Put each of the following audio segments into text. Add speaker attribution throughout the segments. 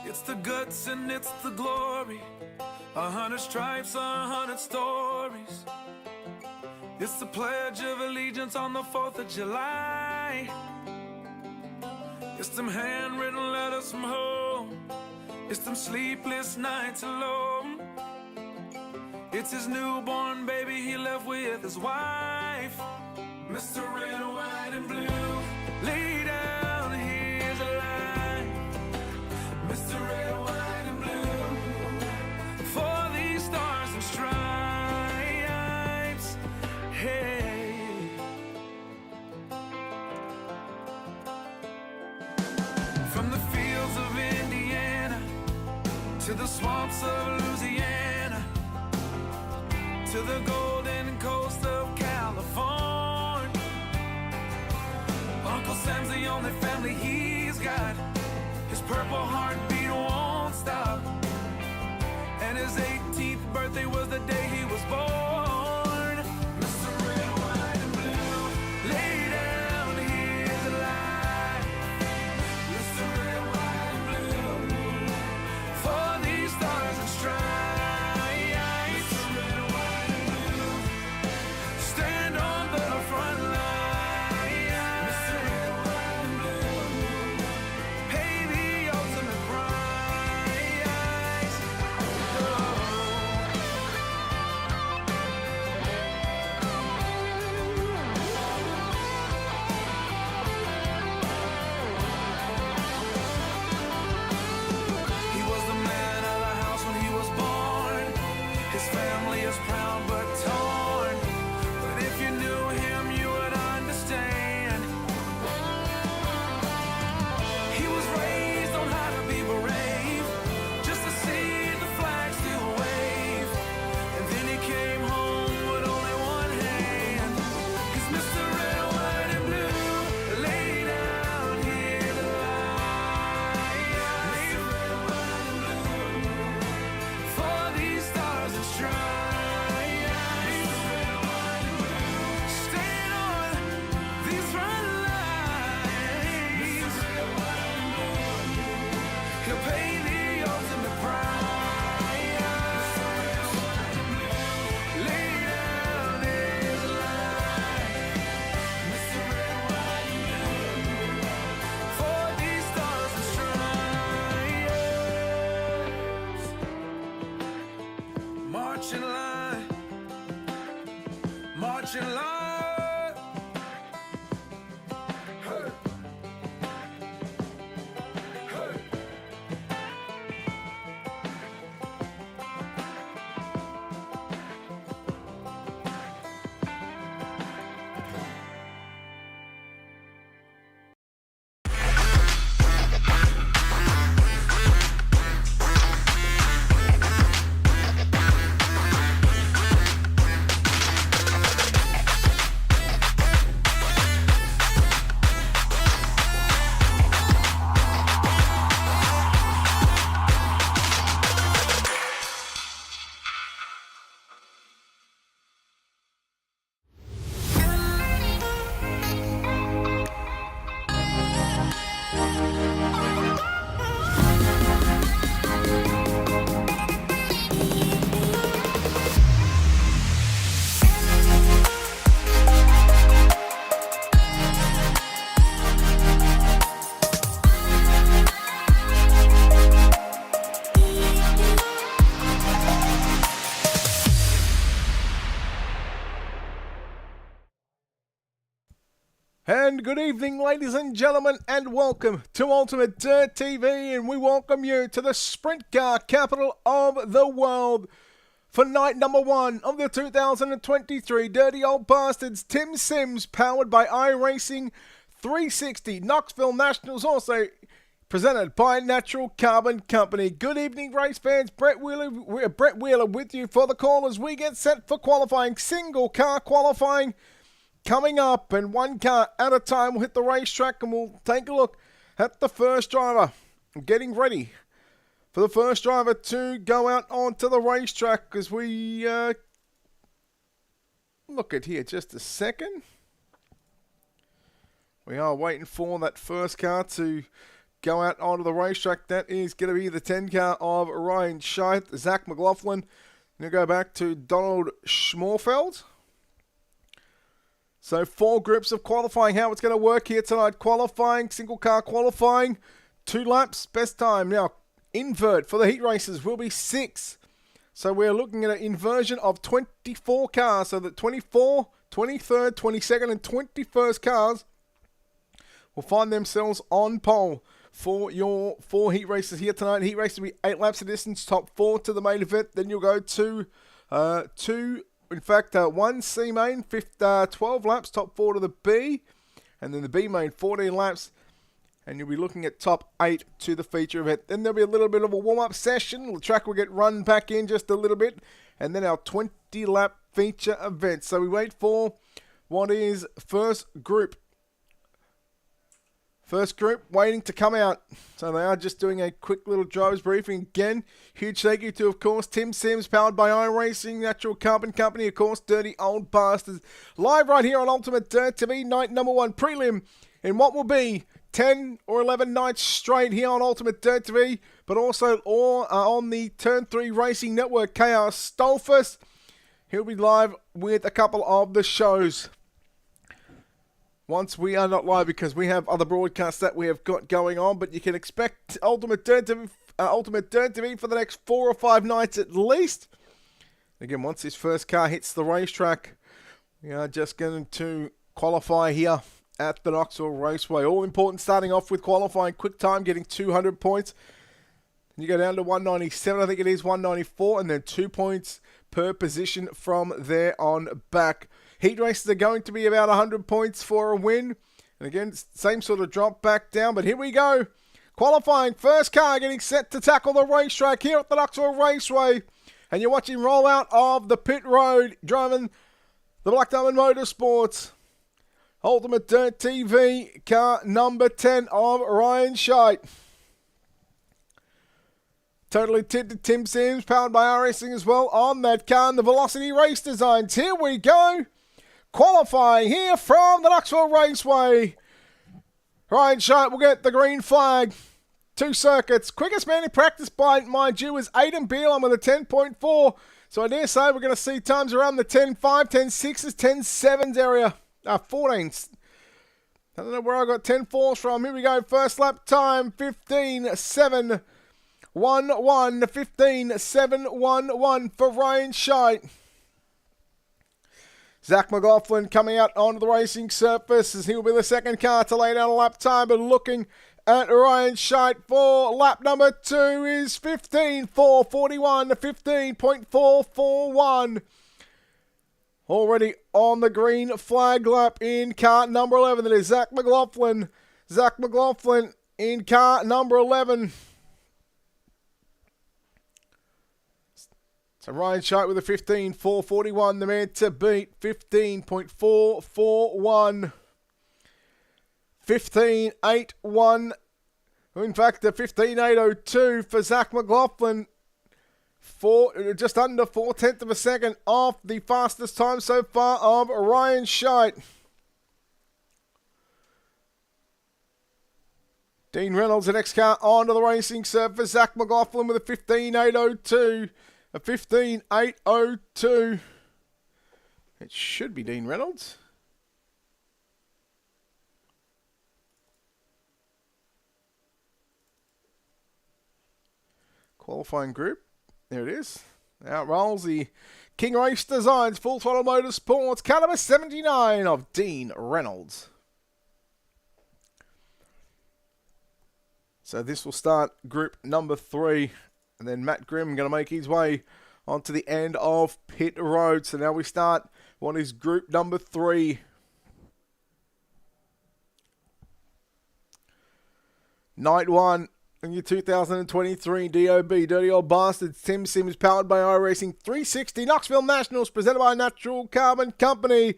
Speaker 1: It's the guts and it's the glory. 100 stripes, 100 stories. It's the Pledge of Allegiance on the 4th of July. It's them handwritten letters from home. It's them sleepless nights alone. It's his newborn baby he left with his wife. Mr. Red, White, and Blue, lay down his life. Mr. Red, White, and Blue, for these stars and stripes. Hey. From the fields of Indiana to the swamps of Louisiana to the golden coast of California, Uncle Sam's the only family he's got. His purple heartbeat won't stop, and his 18th birthday was the day he was born. Mr. Red, White, and Blue, lay down his life. Mr. Red, White, and Blue, for these stars and stripes. Marching line. Hey. Hey.
Speaker 2: And good evening, ladies and gentlemen, and welcome to Ultimate Dirt TV, and we welcome you to the sprint car capital of the world for night number 1 of the 2023 Dirty Old Bastards TimsSims, powered by iRacing 360 Knoxville Nationals, also presented by Natural Carbon Company. Good evening, race fans. Brett Wheeler with you for the call as we get set for qualifying. Single car qualifying coming up, and one car at a time will hit the racetrack, and we'll take a look at the first driver getting ready for the first driver to go out onto the racetrack as we look at here just a second. We are waiting for that first car to go out onto the racetrack. That is going to be the 10 car of Ryan Scheidt, Zach McLaughlin. Now go back to Donald Schmorfeld. So 4 groups of qualifying. How it's going to work here tonight. Qualifying, single car qualifying, 2 laps, best time. Now, invert for the heat races will be 6. So we're looking at an inversion of 24 cars. So that 24, 23rd, 22nd and 21st cars will find themselves on pole for your 4 heat races here tonight. Heat races will be 8 laps of distance, top 4 to the main event. Then you'll go to 1 C main, 12 laps, top 4 to the B. And then the B main, 14 laps. And you'll be looking at top 8 to the feature event. Then there'll be a little bit of a warm-up session. The track will get run back in just a little bit. And then our 20-lap feature event. So we wait for what is first group. First group waiting to come out. So they are just doing a quick little drivers briefing. Again, huge thank you to, of course, TimsSims, powered by IRacing, Natural Carbon Company, of course, Dirty Old Bastards. Live right here on Ultimate Dirt TV, night number 1 prelim in what will be 10 or 11 nights straight here on Ultimate Dirt TV, but also on the Turn 3 Racing Network, KR Stolfus. He'll be live with a couple of the shows. Once we are not live because we have other broadcasts that we have got going on, but you can expect Ultimate Dirt TV for the next 4 or 5 nights at least. Again, once this first car hits the racetrack, we are just going to qualify here at the Knoxville Raceway. All important starting off with qualifying. Quick time, getting 200 points. And you go down to 197, I think it is 194, and then 2 points per position from there on back. Heat races are going to be about 100 points for a win. And again, same sort of drop back down. But here we go. Qualifying, first car getting set to tackle the racetrack here at the Knoxville Raceway. And you're watching rollout of the pit road, driving the Black Diamond Motorsports. Ultimate Dirt TV, car number 10 of Ryan Scheidt. Totally tinted TimsSims, powered by IRacing as well on that car, and the Velocity Race Designs. Here we go. Qualifying here from the Knoxville Raceway. Ryan Scheidt will get the green flag. 2 circuits. Quickest man in practice by, mind you, is Aidan Beelum with a 10.4. So I dare say we're going to see times around the 10.5, 10.6s, 10.7s area. 14s. I don't know where I got 10.4s from. Here we go. First lap time, 15.7. 1-1, 15.711 for Ryan Scheidt. Zach McLaughlin coming out onto the racing surface as he'll be the second car to lay down a lap time, but looking at Ryan Scheidt for lap number 2 is 15.441 to 15.441. Already on the green flag lap in car number 11. That is Zach McLaughlin. Zach McLaughlin in car number 11. So Ryan Scheidt with a 15.441, the man to beat. 15.441. 15.81. In fact, the 15.802 for Zach McLaughlin. Just under 4/10 of a second off the fastest time so far of Ryan Scheidt. Dean Reynolds, the next car onto the racing surface. Zach McLaughlin with a 15.802. A 15.802. It should be Dean Reynolds. Qualifying group. There it is. Out rolls the King Race Designs Full Throttle Motorsports car number 79 of Dean Reynolds. So this will start group number 3. And then Matt Grimm going to make his way onto the end of pit road. So now we start what is group number 3. Night 1 in your 2023 DOB Dirty Old Bastards TimsSims, powered by iRacing 360 Knoxville Nationals, presented by Natural Carbon Company.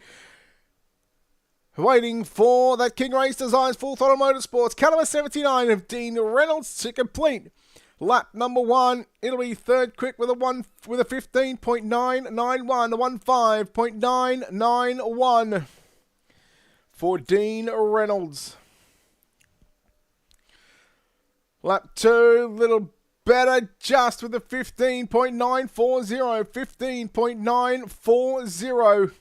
Speaker 2: Waiting for that King Race Designs Full Throttle Motorsports car number 79 of Dean Reynolds to complete lap number 1. It'll be third quick with a 15.991, a 15.991 for Dean Reynolds. Lap 2, little better, just with a 15.940. 15.940.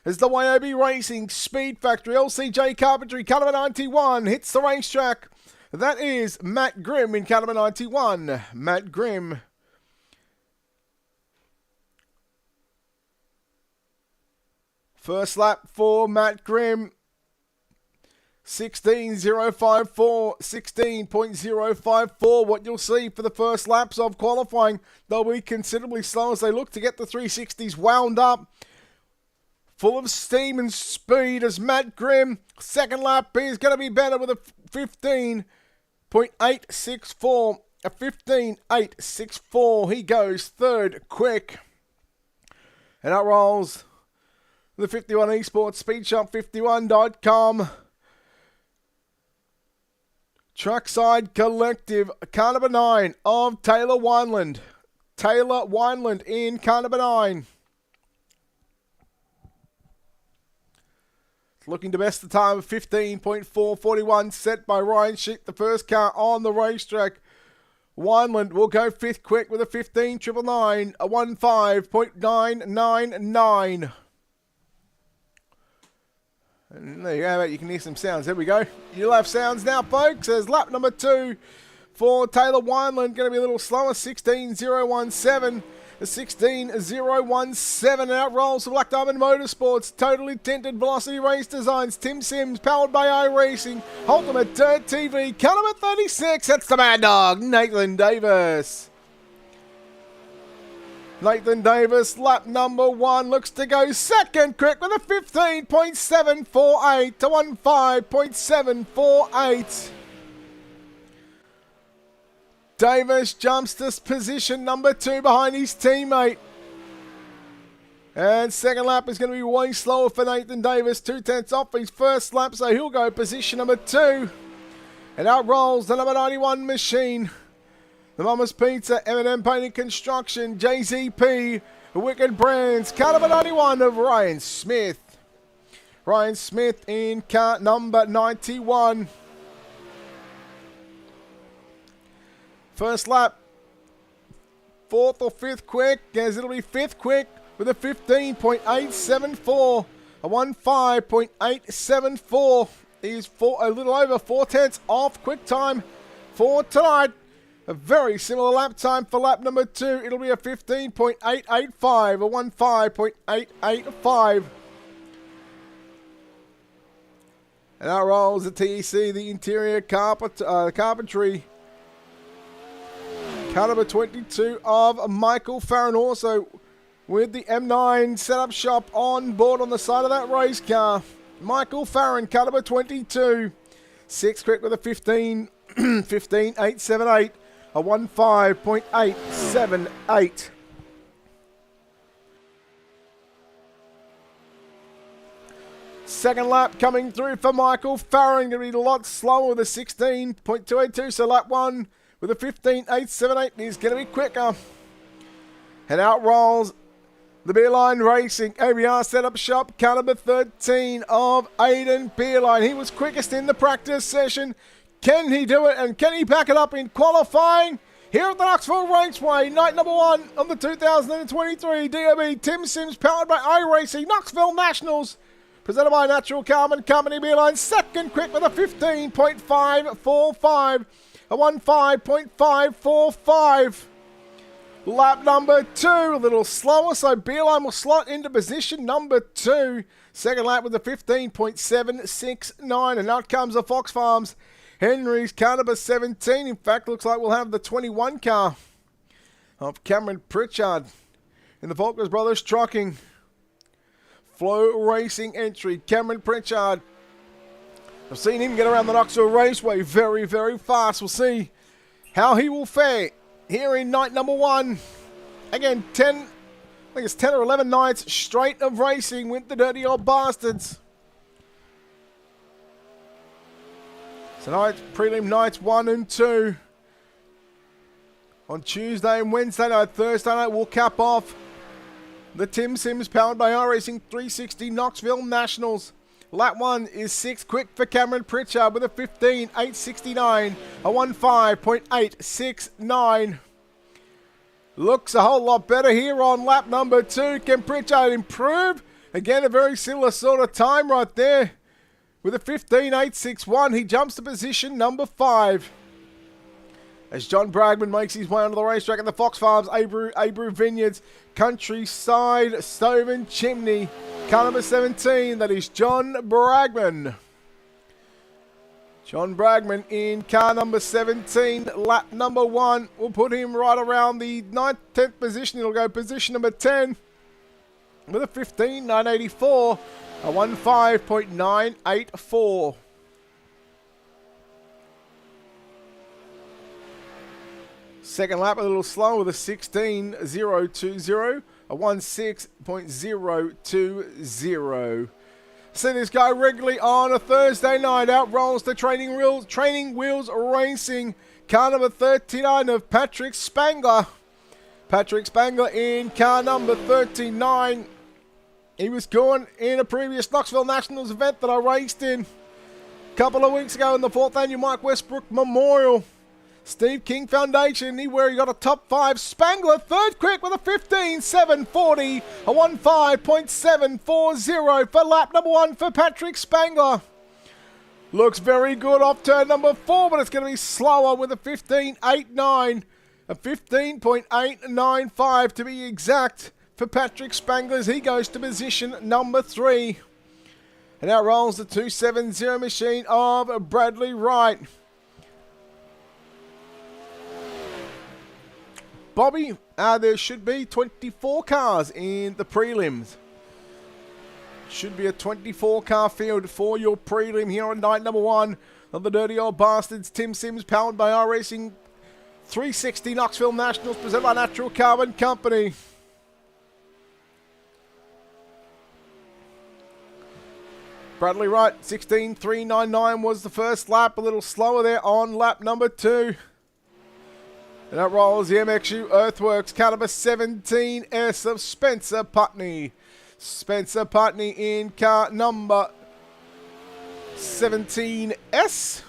Speaker 2: As the DOB Racing Speed Factory LCJ Carpentry car number 91 hits the racetrack. That is Matt Grimm in car number 91. Matt Grimm. First lap for Matt Grimm. 16.054, 16.054. What you'll see for the first laps of qualifying, they'll be considerably slow as they look to get the 360s wound up. Full of steam and speed as Matt Grimm. Second lap is going to be better with a 15.864. A 15.864. He goes third quick. And out rolls the 51 Esports Speedshop51.com. Trackside Collective, car number 9 of Taylor Wineland. Taylor Wineland in car number 9. Looking to best the time of 15.441 set by Ryan Schick, the first car on the racetrack. Wineland will go fifth quick with a 15.999, a 15.999. And there you go, you can hear some sounds. There we go. You'll have sounds now, folks. As lap number 2 for Taylor Wineland, going to be a little slower, 16.017. A 16.017 out rolls for Black Diamond Motorsports. Totally tinted velocity race designs. TimsSims powered by iRacing. Ultimate Dirt TV. Car number 36. That's the Mad Dog, Nathan Davis. Nathan Davis, lap number 1, looks to go second quick with a 15.748 to 15.748. Davis jumps to position number 2 behind his teammate. And second lap is going to be way slower for Nathan Davis. 2/10 off his first lap, so he'll go position number 2. And out rolls the number 91 machine. The Mama's Pizza, M&M Painting Construction, JZP, Wicked Brands, car number 91 of Ryan Smith. Ryan Smith in car number 91. First lap, 4th or 5th quick, as it'll be 5th quick with a 15.874, a 15.874. He's a little over 4/10 off quick time for tonight. A very similar lap time for lap number 2. It'll be a 15.885, a 15.885. And out rolls the TEC, the interior carpentry. Car number 22 of Michael Farron, also with the M9 setup shop on board on the side of that race car. Michael Farron, car number 22. 6th quick with a 15.878, a 15.878. Second lap coming through for Michael Farron. Going to be a lot slower with a 16.282. So lap 1 with a 15.878 is going to be quicker. And out rolls the Beerline Racing ABR setup shop, car number 13 of Aidan Beerline. He was quickest in the practice session. Can he do it, and can he back it up in qualifying? Here at the Knoxville Raceway, night number 1 of the 2023 DOB TimsSims powered by iRacing Knoxville Nationals. Presented by Natural Carbon Company. Beerline second quick with a 15.545, a 15.545. Lap number 2, a little slower, so Beerline will slot into position number 2. Second lap with a 15.769, and out comes the Fox Farms Henry's car number 17. In fact, looks like we'll have the 21 car of Cameron Pritchard in the Faulkner Brothers Trucking Flow Racing entry. Cameron Pritchard, I've seen him get around the Knoxville Raceway very, very fast. We'll see how he will fare here in night number 1. Again, I think it's 10 or 11 nights straight of racing with the Dirty Old Bastards. Tonight, prelim nights 1 and 2. On Tuesday and Wednesday night, Thursday night, we'll cap off the TimsSims powered by iRacing 360 Knoxville Nationals. Lap 1 is 6th quick for Cameron Pritchard with a 15.869, a 15.869. Looks a whole lot better here on lap number 2. Can Pritchard improve? Again, a very similar sort of time right there. With a 15.861, he jumps to position number 5. As John Bragman makes his way onto the racetrack at the Fox Farms, Abreu Vineyards, Countryside, Stoven Chimney. Car number 17, that is John Bragman. John Bragman in car number 17, lap number 1. We'll put him right around the 9th, 10th position. It'll go position number 10 with a 15.984, a 15.984. Second lap a little slow with a 16.020, a 16.020. See this guy regularly on a Thursday night. Out rolls the Training Wheels Racing. Car number 39 of Patrick Spangler. Patrick Spangler in car number 39. He was gone in a previous Knoxville Nationals event that I raced in a couple of weeks ago in the 4th annual Mike Westbrook Memorial. Steve King Foundation, where he got a top 5. Spangler, 3rd quick with a 15.740, a 15.740 for lap number 1 for Patrick Spangler. Looks very good off turn number 4, but it's going to be slower with a 15.89, a 15.895 to be exact for Patrick Spangler as he goes to position number 3. And out rolls the 270 machine of Bradley Wright. Bobby, there should be 24 cars in the prelims. Should be a 24-car field for your prelim here on night number 1 of the Dirty Old Bastards TimsSims, powered by IRacing 360 Knoxville Nationals, presented by Natural Carbon Company. Bradley Wright, 16.399 was the first lap. A little slower there on lap number 2. And that rolls the MXU Earthworks, car number 17S of Spencer Putney. Spencer Putney in car number 17S.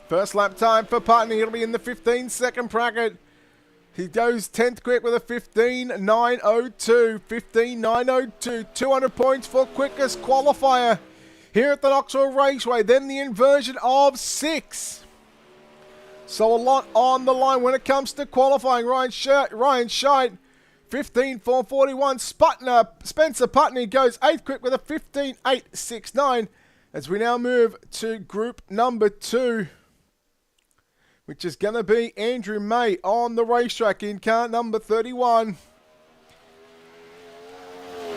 Speaker 2: First lap time for Putney. It'll be in the 15-second bracket. He goes 10th quick with a 15.902. 15.902. 200 points for quickest qualifier here at the Knoxville Raceway. Then the inversion of 6. So a lot on the line when it comes to qualifying. Ryan Scheit, 15.441. Spencer Putney goes 8th quick with a 15.869. As we now move to group number 2, which is going to be Andrew May on the racetrack in car number 31.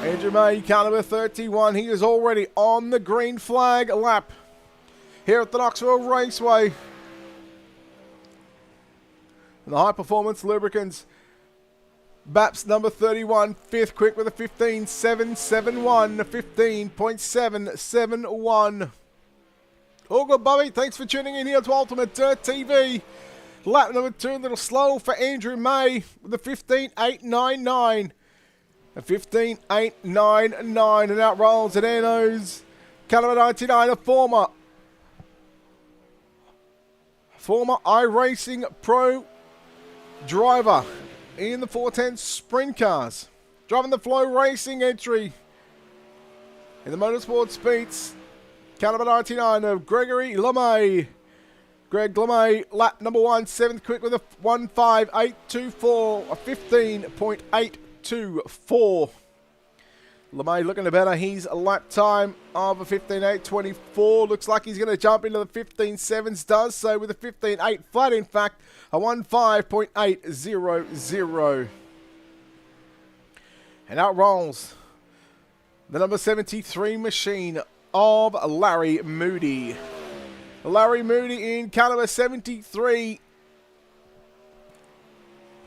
Speaker 2: Andrew May, car number 31. He is already on the green flag lap here at the Knoxville Raceway. And the High Performance Lubricants, Baps number 31, 5th quick with a 15.771, a 15.771. All good, Bobby. Thanks for tuning in here to Ultimate Dirt TV. Lap number 2, a little slow for Andrew May with a 15.899. A 15.899, and out rolls at Ano's. Car number 99, a former iRacing Pro driver in the 410 Sprint Cars. Driving the Flow Racing entry in the Motorsport Speeds. Car number 99 of Gregory LeMay. Greg LeMay, lap number 1, 7th quick with a 15.824, a 15.824. LeMay looking better. He's a lap time of a 15.824. Looks like he's going to jump into the 15.7s. Does so with a 15.8 flat, in fact, a 15.800. And out rolls the number 73 machine of Larry Moody. Larry Moody in car number 73.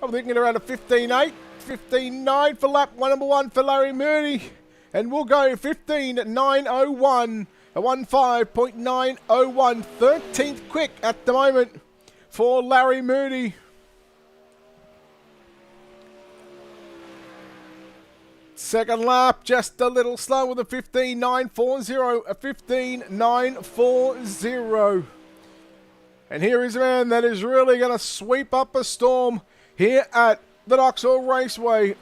Speaker 2: I'm thinking around a 15.8. 15.9 for lap number 1 for Larry Moody. And we'll go 15.901. A 15.901. 13th quick at the moment for Larry Moody. Second lap, just a little slow with a 15.940, a 15.940. And here is a man that is really going to sweep up a storm here at the Knoxville Raceway.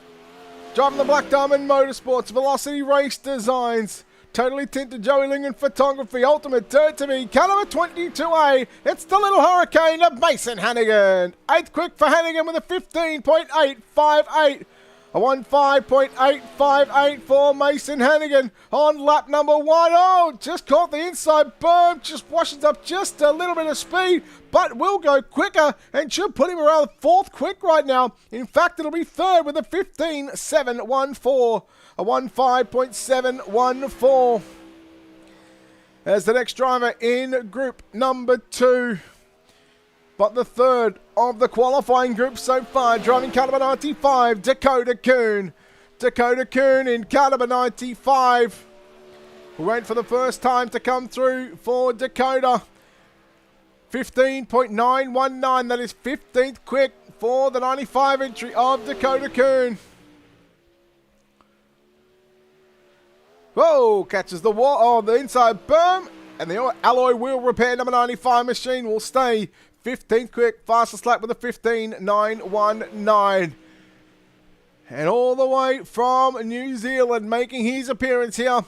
Speaker 2: Driving the Black Diamond Motorsports, Velocity Race Designs, Totally Tinted Joey Lingen Photography, Ultimate Dirt TV, Caliber 22A. It's the Little Hurricane of Mason Hannigan. 8th quick for Hannigan with a 15.858. A 15.858 for Mason Hannigan on lap number 1. Oh, just caught the inside berm, just washes up just a little bit of speed, but will go quicker and should put him around 4th quick right now. In fact, it'll be 3rd with a 15.714, a 15.714. As the next driver in group number 2. But the 3rd of the qualifying group so far, driving caliber 95, Dakota Kuhn. Dakota Kuhn in caliber 95. We wait for the first time to come through for Dakota. 15.919, that is 15th quick for the 95 entry of Dakota Kuhn. Whoa, catches the wall, the inside berm, and the alloy wheel repair number 95 machine will stay 15th quick, fastest lap with a 15.919. And all the way from New Zealand, making his appearance here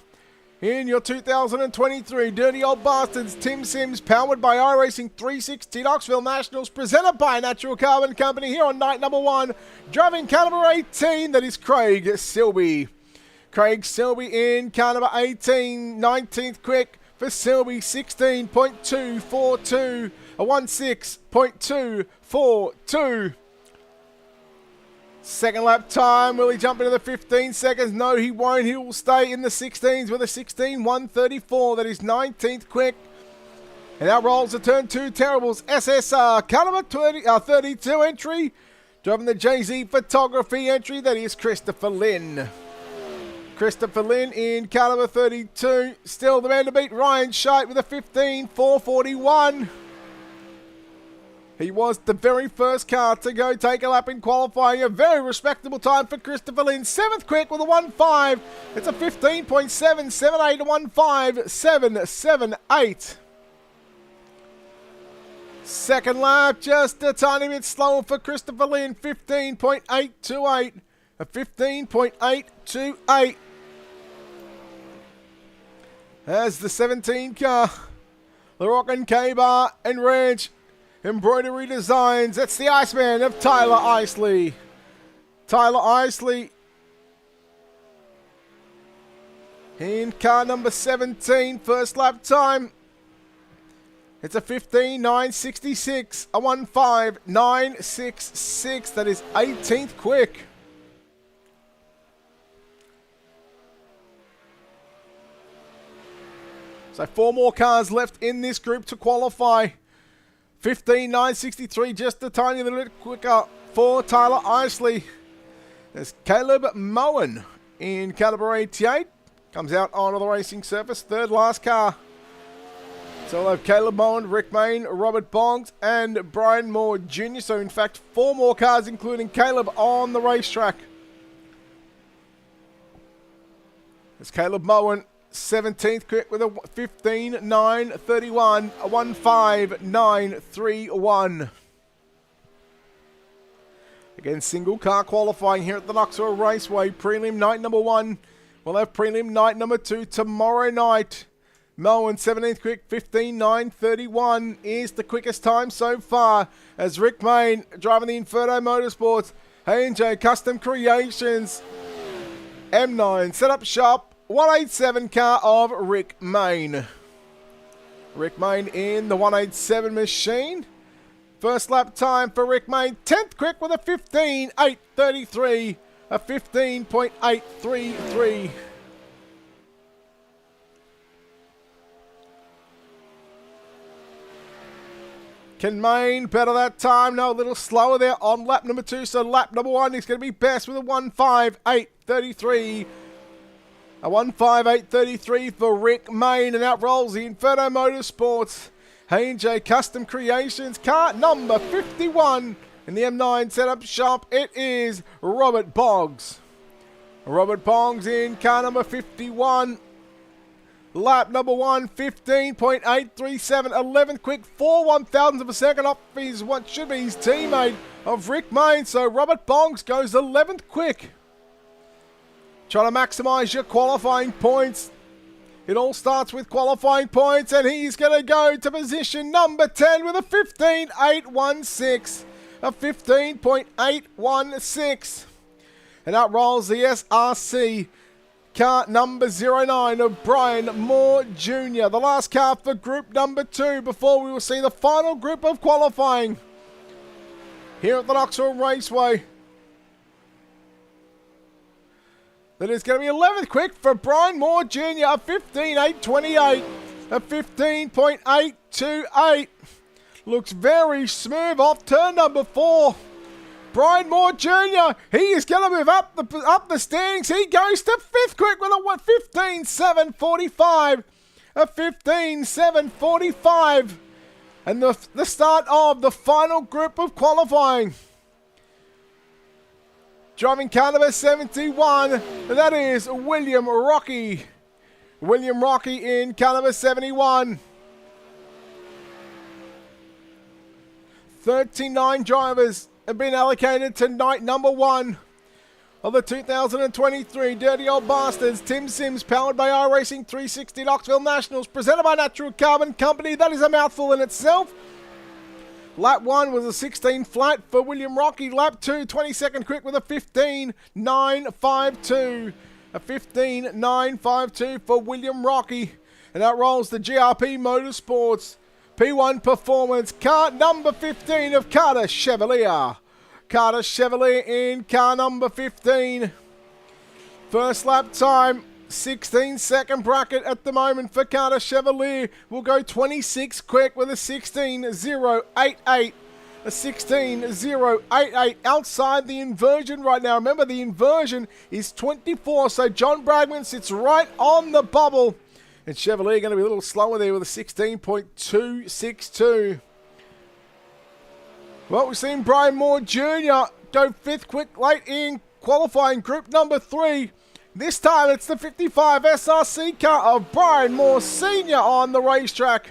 Speaker 2: in your 2023 Dirty Old Bastards TimsSims, powered by iRacing 360 Knoxville Nationals, presented by Natural Carbon Company here on night number 1. Driving caliber 18, that is Craig Silby. Craig Silby in caliber 18, 19th quick for Silby, 16.242. A 16.242. Second lap time. Will he jump into the 15 seconds? No, he won't. He will stay in the 16s with a 16.134. That is 19th quick. And now rolls the turn 2 Terribles SSR caliber 32 entry. Driving the JZ Photography entry. That is Christopher Lynn. Christopher Lynn in caliber 32. Still the man to beat, Ryan Scheidt with a 15.441. He was the very first car to go take a lap in qualifying. A very respectable time for Christopher Lynn. 7th quick with a 1.5. It's a 15.778 to 1.5778. Second lap, just a tiny bit slower for Christopher Lynn. 15.828. A 15.828. As the 17 car, the Rockin' K-Bar and Ranch Embroidery Designs. That's the Iceman of Tyler Isley. Tyler Isley in car number 17. First lap time. It's a 15.966. A 15.966. That is 18th quick. So 4 more cars left in this group to qualify. 15.963, just a tiny little bit quicker for Tyler Isley. There's Caleb Moen in caliber 88. Comes out onto the racing surface. 3rd last car. So we'll have Caleb Moen, Rick Main, Robert Boggs, and Brian Moore Jr. So in fact, 4 more cars, including Caleb, on the racetrack. There's Caleb Moen. 17th quick with a 15.931, a 15.931. Again, single car qualifying here at the Knoxville Raceway. Prelim night number 1. We'll have prelim night number 2 tomorrow night. Moen, 17th quick, 15.931 is the quickest time so far. As Rick Main driving the Inferno Motorsports. A&J Custom Creations. M9 Setup Shop. 187 car of Rick Main. Rick Main in the 187 machine. First lap time for Rick Main. 10th quick with a 15.833. A 15.833. Can Main better that time? No, a little slower there on lap number 2. So lap number 1 is going to be best with a 15.833. A 15.833 for Rick Main, and out rolls the Inferno Motorsports. A&J Custom Creations, car number 51 in the M9 setup shop. It is Robert Boggs. Robert Pong's in car number 51. Lap number 1, 15.837. 11th quick, 4 1,000ths of a second off his, what should be his teammate of Rick Main. So Robert Bongs goes 11th quick. Trying to maximise your qualifying points. It all starts with qualifying points, and he's going to go to position number 10 with a 15.816. A 15.816. And out rolls the SRC. Car number 09 of Brian Moore Jr. The last car for group number 2 before we will see the final group of qualifying here at the Knoxville Raceway. That is going to be 11th quick for Brian Moore Jr. A 15.828. A 15.828. Looks very smooth off turn number 4. Brian Moore Jr., he is going to move up the standings. He goes to 5th quick with a 15.745. A 15.745. And the start of the final group of qualifying. Driving car number 71, and that is William Rocky. William Rocky in car number 71. 39 drivers have been allocated to night number 1 of the 2023 Dirty Old Bastards TimsSims, powered by iRacing 360 Knoxville Nationals, presented by Natural Carbon Company. That is a mouthful in itself. Lap 1 was a 16 flat for William Rocky. Lap 2, 22nd quick with a 15.952. A 15.952 for William Rocky. And out rolls the GRP Motorsports P1 Performance, car number 15 of Carter Chevalier. Carter Chevalier in car number 15. First lap time, 16-second bracket at the moment for Carter Chevalier. Will go 26 quick with a 16.088. A 16.088 outside the inversion right now. Remember, the inversion is 24, so John Bragman sits right on the bubble. And Chevalier going to be a little slower there with a 16.262. Well, we've seen Brian Moore Jr. go 5th quick late in qualifying group number 3. This time it's the 55 SRC car of Brian Moore Sr. on the racetrack.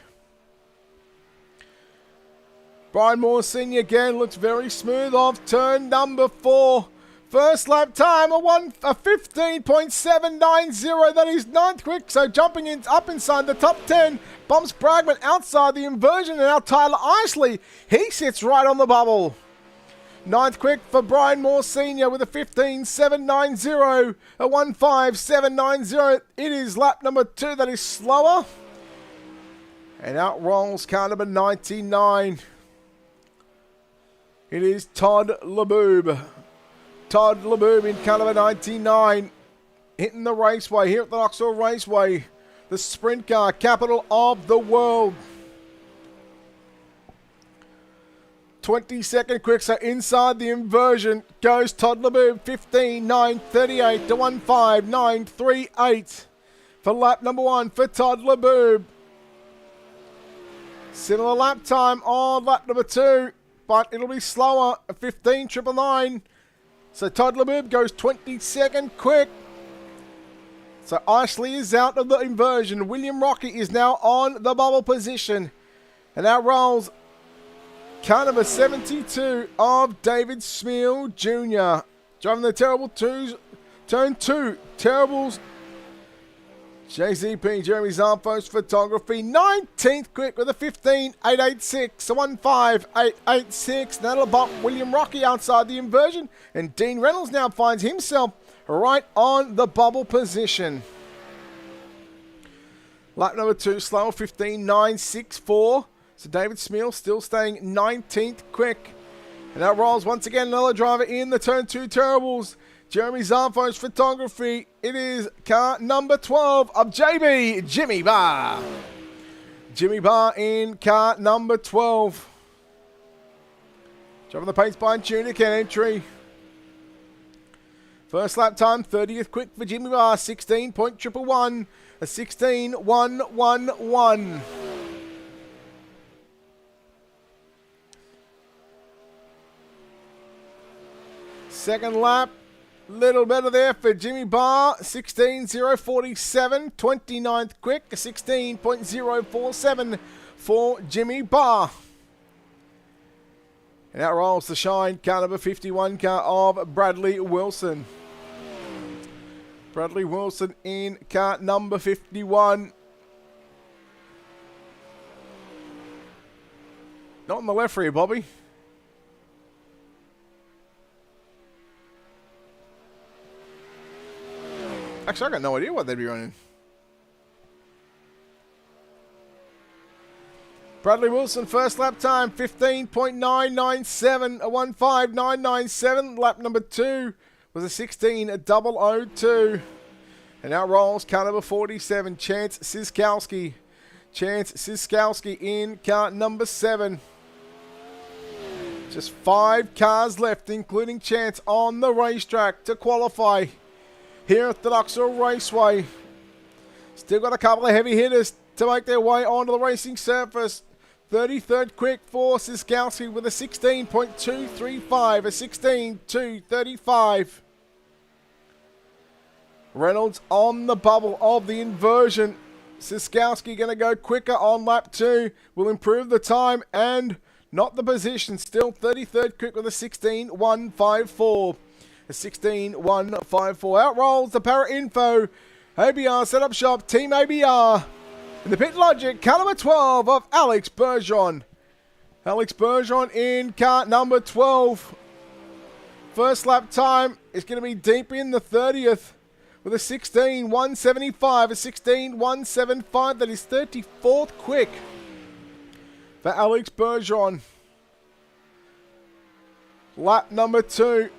Speaker 2: Brian Moore Sr. again looks very smooth off turn number 4. First lap time, a 15.790. That is 9th quick, so jumping in up inside the top 10. Bumps Bragman outside the inversion, and now Tyler Isley, he sits right on the bubble. 9th quick for Brian Moore Sr. with a 15.790. A 15.790. It is lap number 2 that is slower. And out rolls car number 99. It is Todd LeBoob. Todd LeBoob in car number 99. Hitting the raceway here at the Knoxville Raceway. The sprint car, capital of the world. 22nd quick, so inside the inversion goes Todd LeBoob. 15.938 to 15.938 for lap number 1 for Todd LeBoob. Similar lap time on lap number 2, but it'll be slower. 15.999. So Todd LeBoob goes 22nd quick. So Isley is out of the inversion. William Rocky is now on the bubble position. And out rolls car number 72 of David Smeal Jr. Driving the Terrible 2s, turn 2. Terribles, JZP, Jeremy Zarfos Photography. 19th quick with a 15.886. A 15.886. That'll bump William Rocky outside the inversion. And Dean Reynolds now finds himself right on the bubble position. Lap number 2, slower, 15.964. So David Smeal still staying 19th quick. And that rolls once again another driver in the turn 2 Terribles. Jeremy Zarfos Photography. It is car number 12 of JB Jimmy Barr. Jimmy Barr in car number 12. Driving the paints by Tunic and entry. First lap time, 30th quick for Jimmy Barr, 16.111, a 16.111. Second lap, Little better there for Jimmy Barr, 16.047, 29th quick, 16.047 for Jimmy Barr. And out rolls the shine, car number 51, car of Bradley Wilson. Bradley Wilson in car number 51. Not on the left for you, Bobby. Actually, I got no idea what they'd be running. Bradley Wilson, first lap time, 15.997, a 15997. Lap number 2 was a 16.002. And out rolls car number 47, Chance Siskowski. Chance Siskowski in car number 7. Just 5 cars left, including Chance, on the racetrack to qualify here at the Knoxville Raceway. Still got a couple of heavy hitters to make their way onto the racing surface. 33rd quick for Siskowski with a 16.235, a 16.235. Reynolds on the bubble of the inversion. Siskowski going to go quicker on lap 2. Will improve the time and not the position. Still 33rd quick with a 16.154. A 16.154. Out rolls the Para Info. ABR setup shop. Team ABR. In the pit logic, car number 12 of Alex Bergeron. Alex Bergeron in car number 12. First lap time is going to be deep in the 30th with a 16.175. A 16.175. That is 34th quick for Alex Bergeron. Lap number 2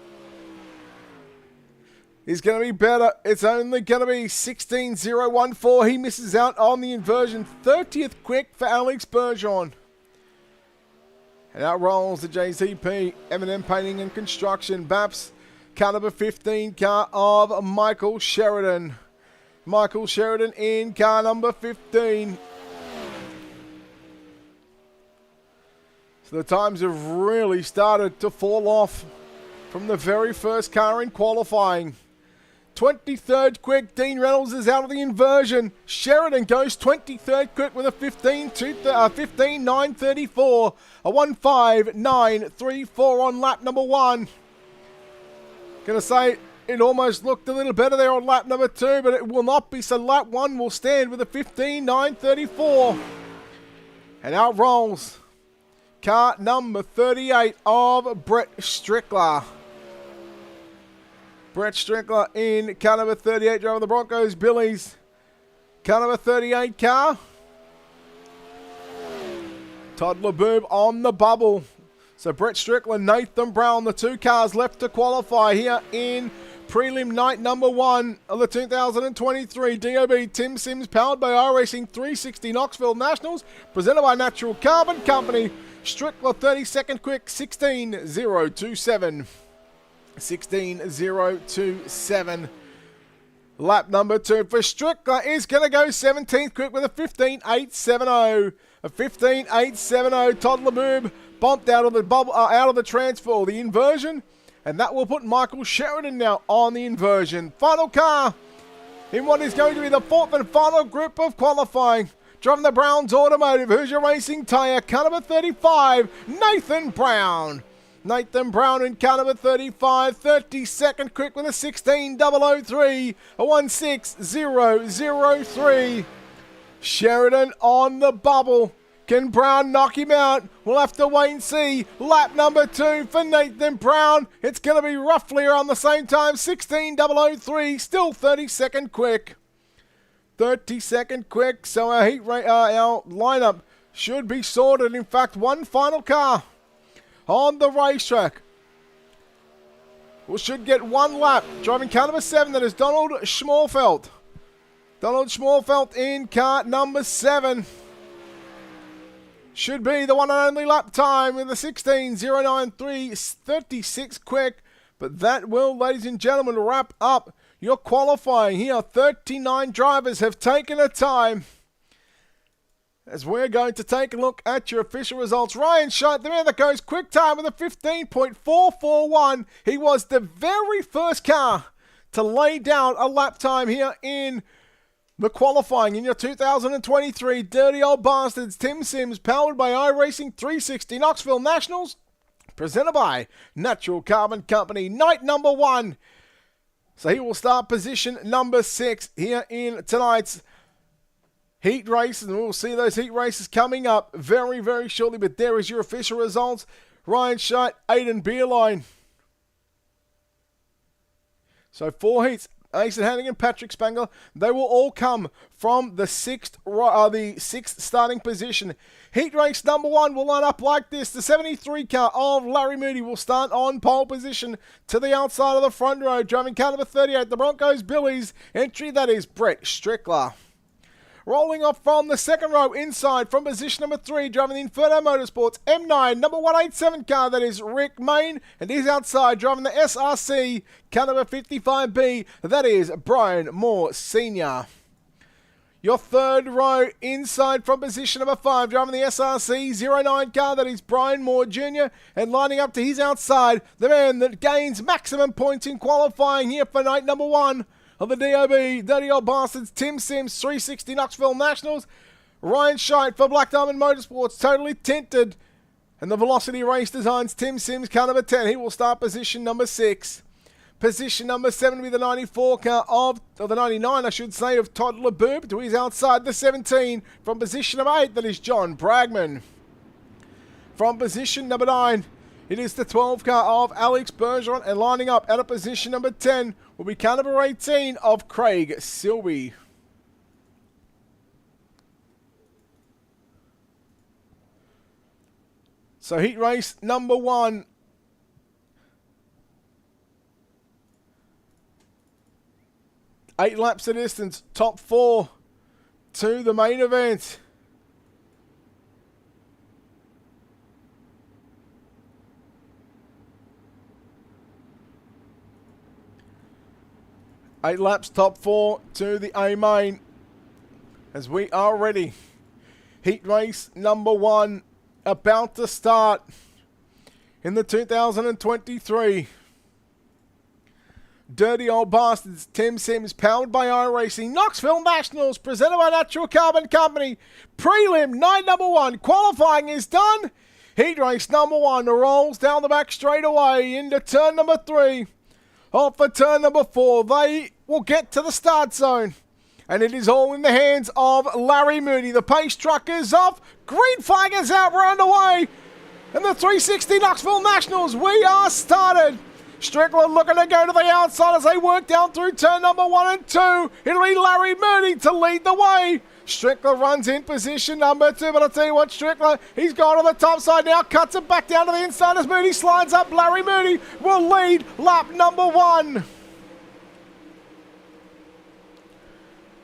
Speaker 2: is going to be better. It's only going to be 16.014. He misses out on the inversion. 30th quick for Alex Bergeron. And out rolls the JZP, M&M Painting and Construction. BAPS, car number 15, car of Michael Sheridan. Michael Sheridan in car number 15. So the times have really started to fall off from the very first car in qualifying. 23rd quick, Dean Reynolds is out of the inversion. Sheridan goes 23rd quick with a 15.934, a 15934 on lap number 1. Gonna say it almost looked a little better there on lap number 2, but it will not be, so lap 1 will stand with a 15.934. And out rolls car number 38 of Brett Strickler. Brett Strickler in car number 38, driving the Broncos Billies. Car number 38 car. Todd LeBoob on the bubble. So Brett Strickler, Nathan Brown, the 2 cars left to qualify here in prelim night number 1 of the 2023 DOB TimsSims powered by iRacing 360 Knoxville Nationals, presented by Natural Carbon Company. Strickler 32nd quick, 16.027. 16.027. Lap number 2 for Strickler is going to go 17th quick with a 15.870. A 15.870. Todd LeBoob bumped out of the bubble, out of the transfer, the inversion, and that will put Michael Sheridan now on the inversion. Final car in what is going to be the 4th and final group of qualifying. Driving the Browns Automotive, Hoosier Racing Tyre, car number 35, Nathan Brown. Nathan Brown in car number 35, 32nd quick with a 16.003, a 16003. Sheridan on the bubble. Can Brown knock him out? We'll have to wait and see. Lap number 2 for Nathan Brown. It's going to be roughly around the same time, 16.003, still 32nd quick. 32nd quick, so our our lineup should be sorted. In fact, one final car on the racetrack. We should get one lap. Driving car number 7, that is Donald Schmorfelt. Donald Schmorfelt in car number 7. Should be the one and only lap time with a 16.093, 36 quick. But that will, ladies and gentlemen, wrap up your qualifying here. 39 drivers have taken a time. as we're going to take a look at your official results. Ryan Scheidt, the man that goes quick time with a 15.441. He was the very first car to lay down a lap time here in the qualifying in your 2023 Dirty Old Bastards TimsSims, powered by iRacing 360 Knoxville Nationals, presented by Natural Carbon Company. Night number 1. So he will start position number 6 here in tonight's heat races, and we'll see those heat races coming up very, very shortly. But there is your official results. Ryan Scheidt, Aidan Beerline. So 4 heats. Ace Hannigan, Patrick Spangler, they will all come from the sixth starting position. Heat race number 1 will line up like this. The 73 car of Larry Moody will start on pole position to the outside of the front row. Driving car number 38, the Broncos Billy's entry, that is Brett Strickler. Rolling off from the second row inside from position number 3, driving the Inferno Motorsports M9 number 187 car, that is Rick Main, and he's outside driving the SRC car number 55B, that is Brian Moore Sr. Your third row inside from position number 5, driving the SRC 09 car, that is Brian Moore Jr., and lining up to his outside, the man that gains maximum points in qualifying here for night number 1 of the DOB Dirty Old Bastards TimsSims 360 Knoxville Nationals, Ryan Scheidt for Black Diamond Motorsports, totally tinted, and the Velocity Race Designs TimsSims car number 10. He will start position number 6. Position number 7 will be the 94 car or the 99, I should say, of Todd LeBourb, to his outside the 17 from position number 8, that is John Bragman. From position number 9, it is the 12 car of Alex Bergeron, and lining up at a position number 10 will be car number 18 of Craig Silby. So heat race number 1. Eight laps of distance, top 4 to the main event. Eight laps, top 4 to the A main, as we are ready. Heat race number 1 about to start in the 2023 Dirty Old Bastards TimsSims, powered by iRacing Knoxville Nationals, presented by Natural Carbon Company. Prelim night number 1, qualifying is done. Heat race number 1 rolls down the back straight away into turn number 3. Off for turn number 4, they will get to the start zone. And it is all in the hands of Larry Moody. The pace truck is off. Green flag is out. We're underway. And the 360 Knoxville Nationals, we are started. Strickland looking to go to the outside as they work down through turn number 1 and 2. It'll be Larry Moody to lead the way. Strickler runs in position number 2, but I'll tell you what, Strickler, he's gone to the top side now, cuts it back down to the inside as Moody slides up. Larry Moody will lead lap number 1.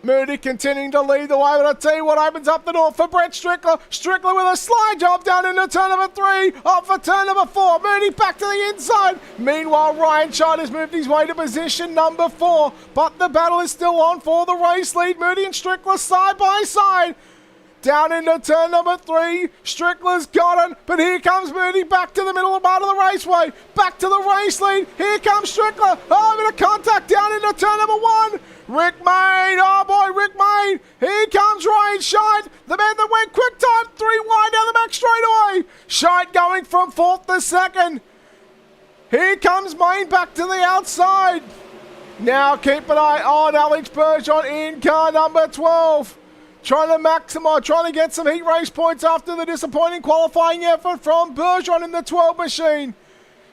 Speaker 2: Moody continuing to lead the way, but I'll tell you what opens up the door for Brett Strickler. Strickler with a slide job down into turn number 3, off for turn number 4. Moody back to the inside. Meanwhile, Ryan Scheidt has moved his way to position number 4, but the battle is still on for the race lead. Moody and Strickler side by side. Down into turn number 3, Strickler's got it, but here comes Moody back to the middle part of the raceway, back to the race lead. Here comes Strickler, a bit of contact down into turn number 1. Rick Main, oh boy, Rick Main. Here comes Ryan Scheidt, the man that went quick time, 3 wide down the back straightaway. Scheidt going from 4th to 2nd. Here comes Main back to the outside. Now keep an eye on Alex Bergeron in car number 12. Trying to maximise, trying to get some heat race points after the disappointing qualifying effort from Bergeron in the 12 machine.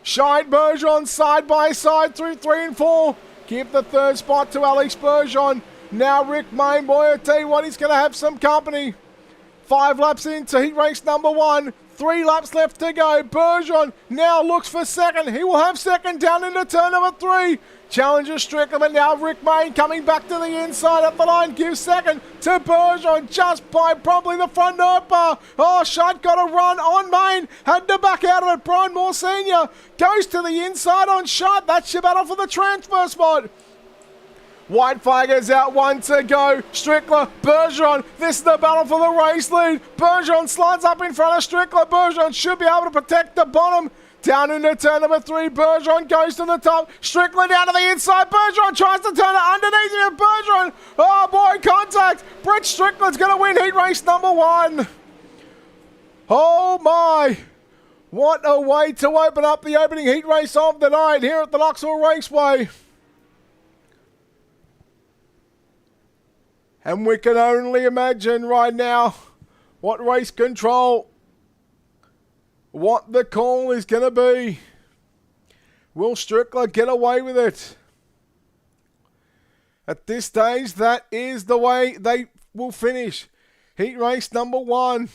Speaker 2: Scheidt, Bergeron side by side through 3 and 4. Keep the 3rd spot to Alex Bergeron. Now Rick Main, boy, I tell you what, he's going to have some company. 5 laps into heat race number 1. 3 laps left to go. Bergeron now looks for 2nd. He will have 2nd down into turn number 3. Challenger Strickland, but now Rick Main coming back to the inside of the line. Gives 2nd to Bergeron just by probably the front nut bar. Oh, Scheidt got a run on Main. Had to back out of it. Brian Moore Sr. goes to the inside on Scheidt. That's your battle for the transfer spot. White flag is out, 1 to go. Strickler, Bergeron, this is the battle for the race lead. Bergeron slides up in front of Strickler. Bergeron should be able to protect the bottom. Down into turn number 3, Bergeron goes to the top. Strickler down to the inside. Bergeron tries to turn it underneath him. Bergeron, oh boy, contact. Brett Strickler's going to win heat race number 1. Oh my. What a way to open up the opening heat race of the night here at the Knoxville Raceway. And we can only imagine right now what race control, what the call is going to be. Will Strickler get away with it? At this stage, that is the way they will finish. Heat race number 1.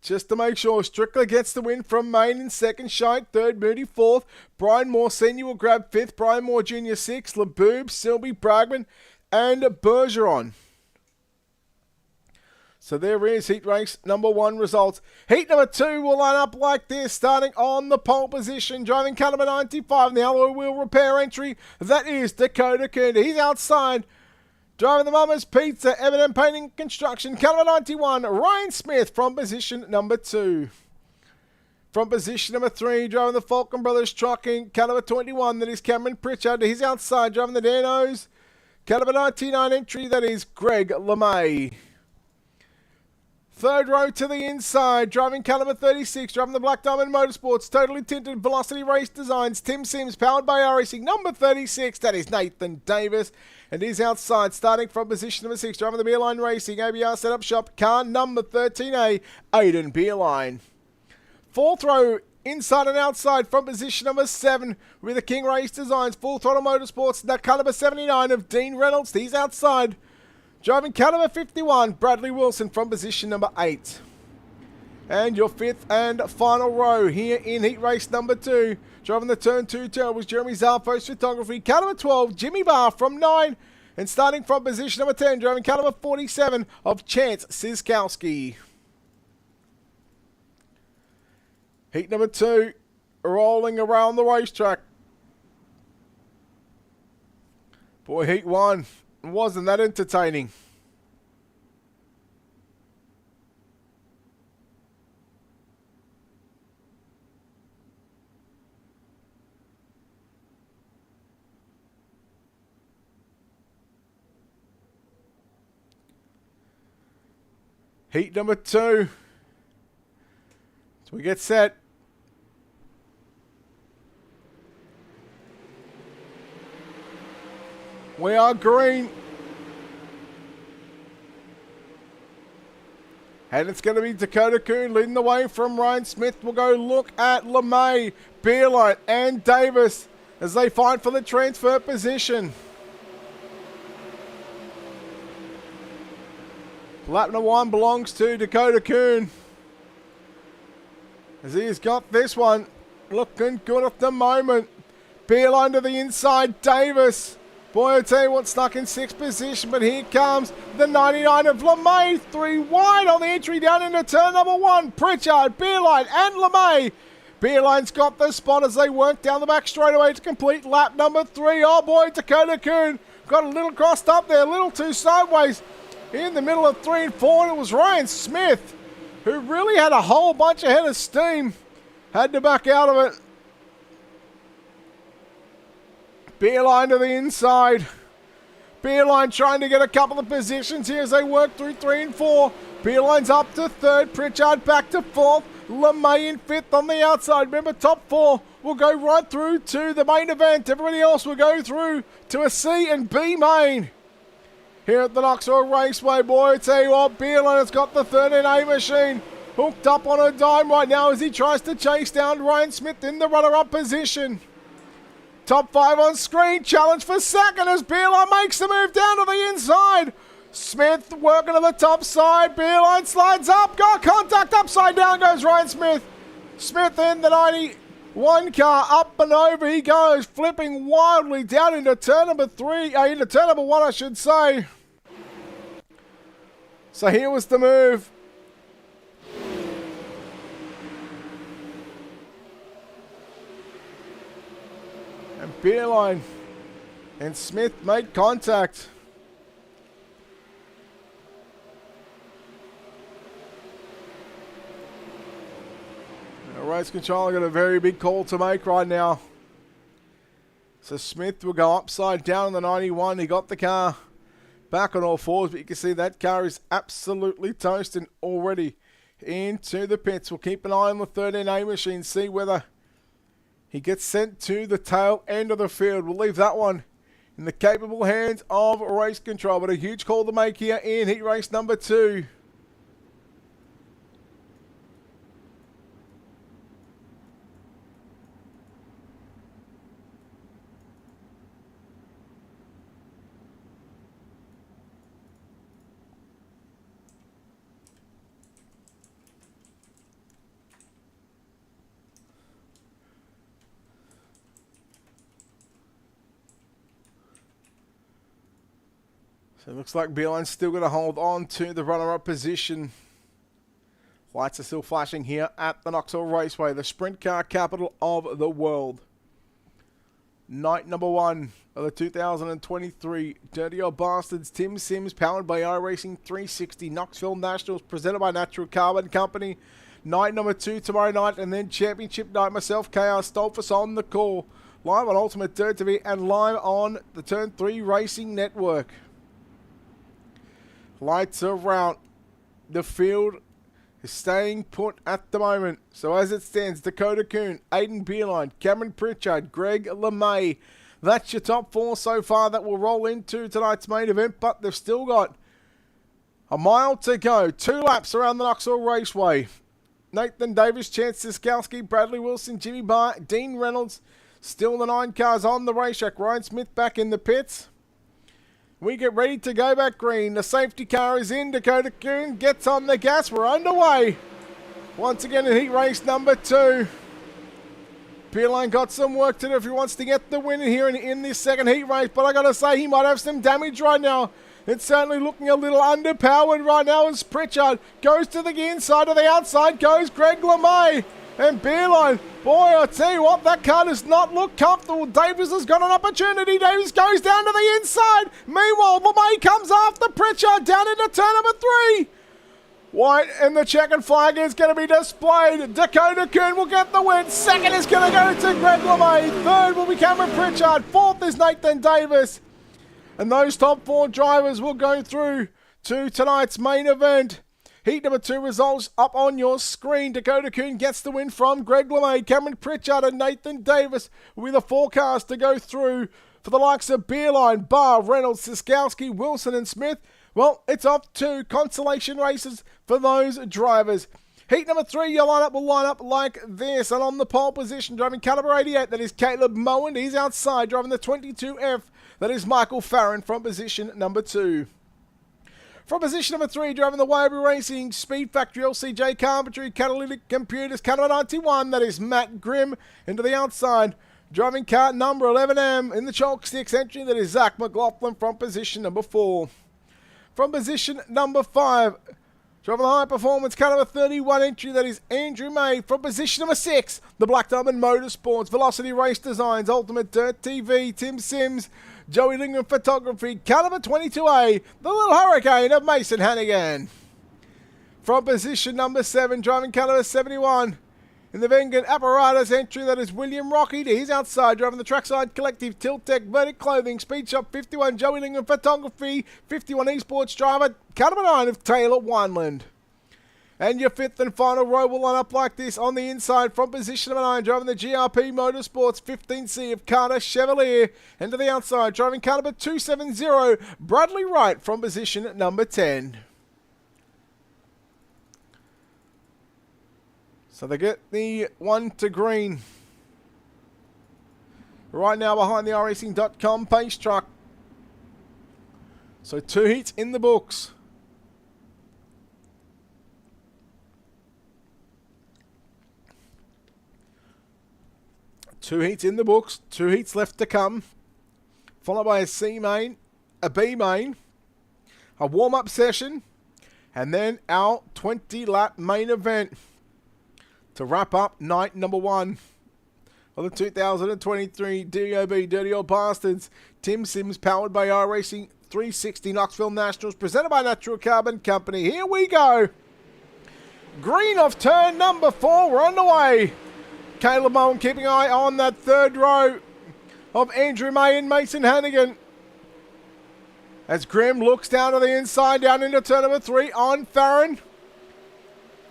Speaker 2: Just to make sure, Strickler gets the win from Main in second, Shite third, Moody fourth. Brian Moore Sr. will grab fifth, Brian Moore Jr. sixth, Laboob, Silby, Bragman, and Bergeron. So there is heat race number 1 results. Heat number 2 will line up like this, starting on the pole position, driving car number 95 in the alloy wheel repair entry. That is Dakota Kuhn. He's outside. Driving the Mama's Pizza, M&M Painting Construction, car number 91, Ryan Smith from position number 2. From position number 3, driving the Falcon Brothers Trucking, car number 21, that is Cameron Pritchard. He's outside, driving the Danos. Car number 99 entry, that is Greg LeMay. Third row to the inside, driving car number 36, driving the Black Diamond Motorsports, Totally Tinted Velocity Race Designs, IRacing, powered by IRacing, number 36, that is Nathan Davis. And he's outside, starting from position number 6, driving the Beerline Racing, ABR Setup Shop, car number 13A, Aidan Beerline. Fourth row, inside and outside from position number 7 with the King Race Designs, Full Throttle Motorsports, that car number 79 of Dean Reynolds. He's outside. Driving car number 51, Bradley Wilson from position number 8. And your 5th and final row here in heat race number 2. Driving the turn 2 turn was Jeremy Zarfos Photography. Car number 12, Jimmy Barr from 9. And starting from position number 10, driving car number 47 of Chance Siskowski. Heat number 2, rolling around the racetrack. Boy, heat 1 wasn't that entertaining. Heat number 2. So we get set. We are green. And it's going to be Dakota Kuhn leading the way from Ryan Smith. We'll go look at LeMay, Beerline, and Davis as they fight for the transfer position. Lap number 1 belongs to Dakota Kuhn, as he has got this one looking good at the moment. Beerline to the inside, Davis. Boy, I tell you what, stuck in 6th position, but here comes the 99 of LeMay. 3 wide on the entry down into turn number 1. Pritchard, Beerline, and LeMay. Beerline's got the spot as they work down the back straightaway to complete lap number 3. Oh boy, Dakota Kuhn got a little crossed up there, a little too sideways. In the middle of 3 and 4, and it was Ryan Smith, who really had a whole bunch of head of steam. Had to back out of it. Beerline to the inside. Beerline trying to get a couple of positions here as they work through 3 and 4. Beerline's up to 3rd. Pritchard back to 4th. LeMay in 5th on the outside. Remember, top 4 will go right through to the main event. Everybody else will go through to a C and B main. Here at the Knoxville Raceway, boy, I tell you what, Beerline has got the 13A machine hooked up on a dime right now as he tries to chase down Ryan Smith in the runner-up position. Top 5 on screen, challenge for second as Beerline makes the move down to the inside. Smith working to the top side, Beerline slides up, got contact, upside down goes Ryan Smith. Smith in the 91 car, up and over he goes, flipping wildly down into turn number 3, into turn number 1 I should say. So here was the move. And Beerline And Smith made contact. The race controller got a very big call to make right now. So Smith will go upside down in the 91. He got the car back on all fours, but you can see that car is absolutely toasting already into the pits. We'll keep an eye on the 13A machine, see whether he gets sent to the tail end of the field. We'll leave that one in the capable hands of race control, but a huge call to make here in heat race number 2. So it looks like Beeline's still going to hold on to the runner-up position. Lights are still flashing here at the Knoxville Raceway, the sprint car capital of the world. Night number 1 of the 2023 Dirty Old Bastards TimsSims, powered by iRacing 360 Knoxville Nationals, presented by Natural Carbon Company. Night number 2 tomorrow night, and then championship night. Myself, KR Stolfus on the call. Live on Ultimate Dirt TV and live on the Turn 3 Racing Network. Lights are out. The field is staying put at the moment. So as it stands, Dakota Kuhn, Aiden Beeline, Cameron Pritchard, Greg LeMay. That's your top 4 so far that will roll into tonight's main event, but they've still got a mile to go. 2 laps around the Knoxville Raceway. Nathan Davis, Chance Siskowski, Bradley Wilson, Jimmy Barr, Dean Reynolds. Still the 9 cars on the racetrack. Ryan Smith back in the pits. We get ready to go back green. The safety car is in. Dakota Kuhn gets on the gas. We're underway. Once again in heat race number 2. Beeline got some work to do if he wants to get the win here in this second heat race. But I got to say, he might have some damage right now. It's certainly looking a little underpowered right now as Pritchard goes to the inside. To the outside goes Greg LeMay. And Beeline, boy, I tell you what, that car does not look comfortable. Davis has got an opportunity. Davis goes down to the inside. Meanwhile, LeMay comes after Pritchard down into turn number 3. White and the checkered flag is going to be displayed. Dakota Kuhn will get the win. Second is going to go to Greg LeMay. Third will be Cameron Pritchard. Fourth is Nathan Davis. And those top 4 drivers will go through to tonight's main event. Heat number 2 results up on your screen. Dakota Kuhn gets the win from Greg LeMay. Cameron Pritchard and Nathan Davis will be the forecast to go through for the likes of Beeline, Barr, Reynolds, Siskowski, Wilson and Smith. Well, it's off to consolation races for those drivers. Heat number 3, your lineup will line up like this. And on the pole position, driving caliber 88, that is Caleb Mowen. He's outside, driving the 22F. That is Michael Farron from position number 2. From position number 3, driving the Waverby Racing Speed Factory LCJ Carpentry Catalytic Computers, car number 91, that is Matt Grimm. Into the outside, driving car number 11M in the Chalk 6 entry, that is Zach McLaughlin from position number 4. From position number 5, driving the High Performance car number 31 entry, that is Andrew May. From position number 6, the Black Diamond Motorsports, Velocity Race Designs, Ultimate Dirt TV, TimsSims, Joey Lingham Photography, car number 22A, the Little Hurricane of Mason Hannigan. From position number 7, driving car number 71, in the Vengan Apparatus entry, that is William Rocky. He's outside, driving the Trackside Collective, Tilt-Tech, Verdict Clothing, Speed Shop 51, Joey Lingham Photography, 51 Esports driver, car number 9 of Taylor Wineland. And your 5th and final row will line up like this. On the inside, from position number 9, driving the GRP Motorsports 15C of Carter Chevalier. And to the outside, driving car number 270, Bradley Wright from position number 10. So they get the 1 to green. Right now behind the iRacing.com pace truck. So 2 heats in the books. Two heats in the books, 2 heats left to come, followed by a C main, a B main, a warm-up session, and then our 20-lap main event to wrap up night number 1 of the 2023 DOB Dirty Old Bastards TimsSims, powered by IRacing 360 Knoxville Nationals, presented by Natural Carbon Company. Here we go. Green off turn number 4. We're underway. Caleb Mowen keeping an eye on that third row of Andrew May and Mason Hannigan. As Graham looks down to the inside, down into turn number 3 on Farron.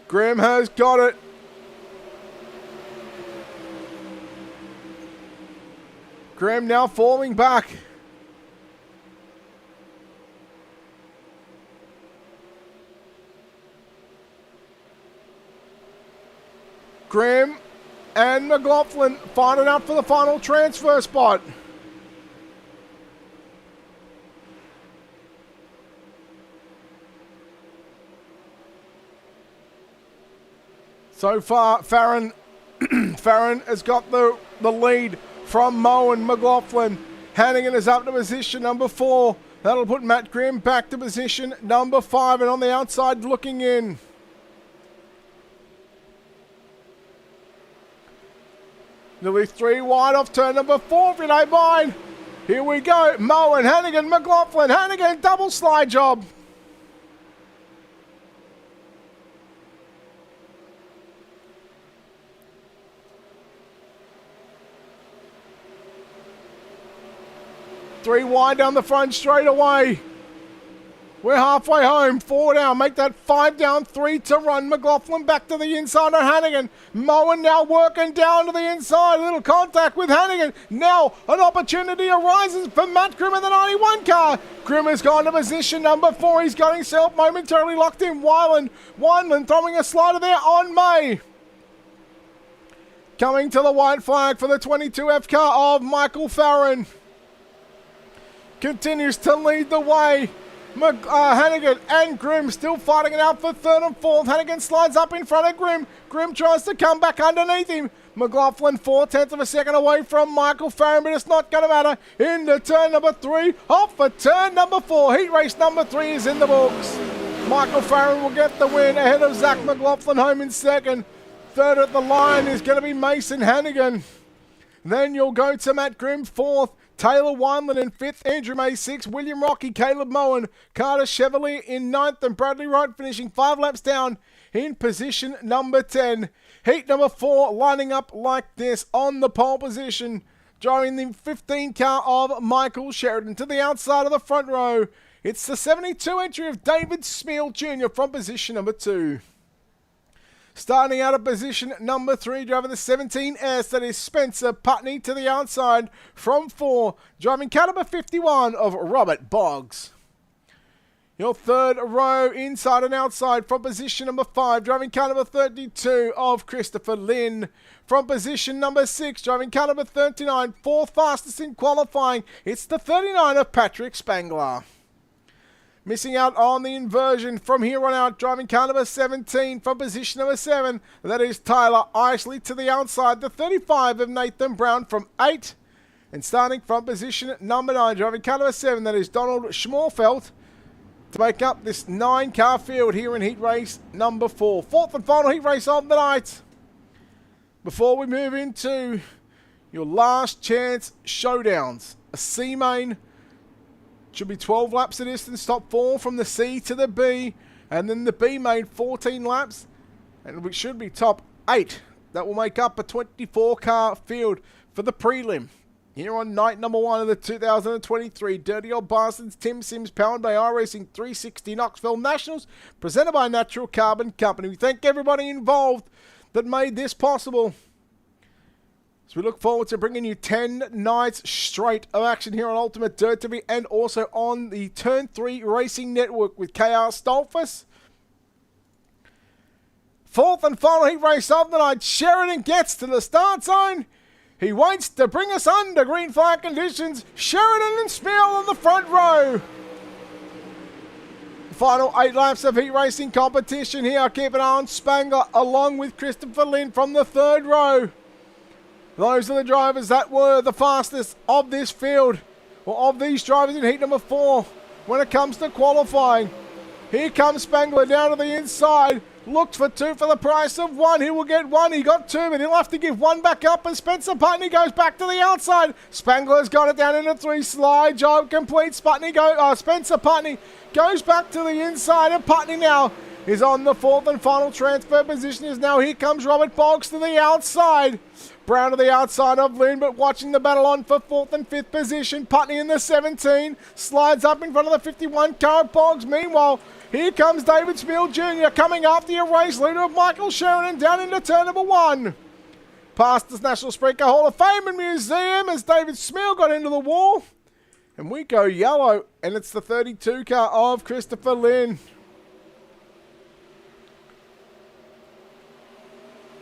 Speaker 2: Graham has got it. Graham now falling back. Graham and McLaughlin fighting up for the final transfer spot. So far, Farron has got the lead from Mowen. McLaughlin. Hannigan is up to position number 4. That'll put Matt Graham back to position number 5, and on the outside looking in. Nearly 3 wide off turn number 4, if you don't mind. Here we go. Mowen, Hannigan, McLaughlin. Hannigan, double slide job. Three wide down the front straight away. We're halfway home. 4 down. Make that 5 down. 3 to run. McLaughlin back to the inside on Hannigan. Mowen now working down to the inside. A little contact with Hannigan. Now an opportunity arises for Matt Grimm in the 91 car. Grimm has gone to position number 4. He's got himself momentarily locked in. Wineland throwing a slider there on May. Coming to the white flag for the 22F car of Michael Farron. Continues to lead the way. Hannigan and Grimm still fighting it out for 3rd and 4th. Hannigan slides up in front of Grimm. Grimm tries to come back underneath him. McLaughlin 4/10 of a second away from Michael Farron, but it's not going to matter. Into turn number 3. Off for turn number 4. Heat race number 3 is in the books. Michael Farron will get the win ahead of Zach McLaughlin home in 2nd. 3rd at the line is going to be Mason Hannigan. Then you'll go to Matt Grimm 4th. Taylor Wineland in 5th, Andrew May 6th, William Rocky, Caleb Mowen, Carter Chevalier in 9th, and Bradley Wright finishing 5 laps down in position number 10. Heat number 4 lining up like this on the pole position, driving the 15 car of Michael Sheridan to the outside of the front row. It's the 72 entry of David Smeal Jr. from position number 2. Starting out of position number 3, driving the 17S, that is Spencer Putney to the outside from 4, driving car number 51 of Robert Boggs. Your 3rd row, inside and outside from position number 5, driving car number 32 of Christopher Lynn. From position number 6, driving car number 39, 4th fastest in qualifying, it's the 39 of Patrick Spangler. Missing out on the inversion from here on out, driving car number 17 from position number 7. That is Tyler Isley to the outside. The 35 of Nathan Brown from 8. And starting from position number 9, driving car number 7. That is Donald Schmorfeld to make up this 9-car field here in heat race number 4. 4th and final heat race of the night. Before we move into your last chance showdowns, a C-main. Should be 12 laps of distance, top 4 from the C to the B, and then the B made 14 laps, and we should be top 8. That will make up a 24-car field for the prelim. Here on night number 1 of the 2023 Dirty Old Bastards TimsSims, powered by iRacing 360 Knoxville Nationals, presented by Natural Carbon Company. We thank everybody involved that made this possible. So we look forward to bringing you 10 nights straight of action here on Ultimate Dirt TV and also on the Turn 3 Racing Network with KR Stolfus. 4th and final heat race of the night. Sheridan gets to the start zone. He waits to bring us under green flag conditions. Sheridan and Spiel on the front row. Final 8 laps of heat racing competition here. Keep an eye on Spangler along with Christopher Lynn from the 3rd row. Those are the drivers that were the fastest of this field, or of these drivers in heat number 4 when it comes to qualifying. Here comes Spangler down to the inside, Looked for 2 for the price of 1. He will get 1. He got 2, but he'll have to give 1 back up. And Spencer Putney goes back to the outside. Spangler's got it down into 3. Slide job complete. Spencer Putney goes back to the inside. And Putney now is on the 4th and final transfer position. Is now here comes Robert Boggs to the outside. Brown to the outside of Lynn, but watching the battle on for 4th and 5th position. Putney in the 17. Slides up in front of the 51 car of Boggs. Meanwhile, here comes David Smil Jr. coming after your race leader of Michael Sheridan down into turn number 1. Past this National Sprint Car Hall of Fame and Museum as David Smil got into the wall. And we go yellow, and it's the 32 car of Christopher Lynn.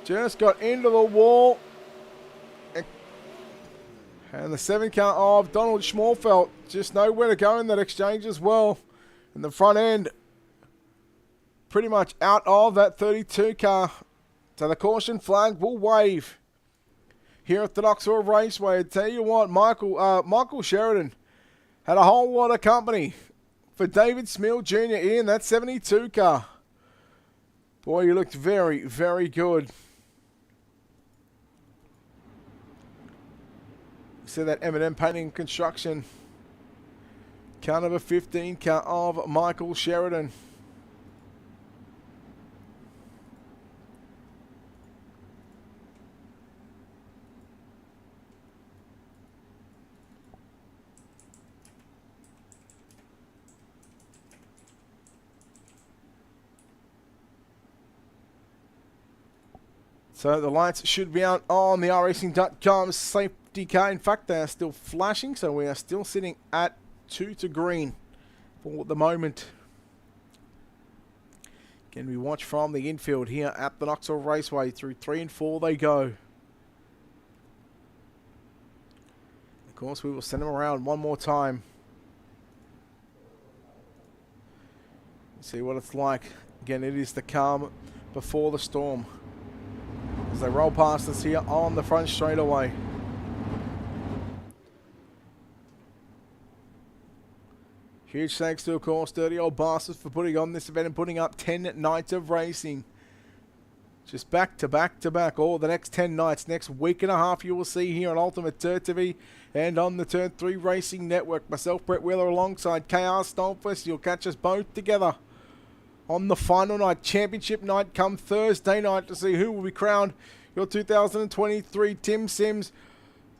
Speaker 2: Just got into the wall. And the 7 car of Donald Schmorfeld just nowhere to go in that exchange as well. And the front end pretty much out of that 32 car. So the caution flag will wave here at the Knoxville Raceway. I tell you what, Michael Sheridan had a whole lot of company for David Smil Jr. in that 72 car. Boy, you looked very, very good. See that M&M Painting and Construction. Car number 15, car of Michael Sheridan. So the lights should be out on the IRacing.com safety car. In fact, they are still flashing, so we are still sitting at 2 to green for the moment. Can we watch from the infield here at the Knoxville Raceway? Through 3 and 4 they go. Of course, we will send them around one more time. See what it's like. Again, it is the calm before the storm as they roll past us here on the front straightaway. Huge thanks to, of course, Dirty Old Bastards for putting on this event and putting up 10 nights of racing. Just back to back to back. All the next 10 nights, next week and a half, you will see here on Ultimate Dirt TV and on the Turn 3 Racing Network. Myself, Brett Wheeler, alongside KR Stolfus. You'll catch us both together on the final night, championship night, come Thursday night to see who will be crowned your 2023 TimsSims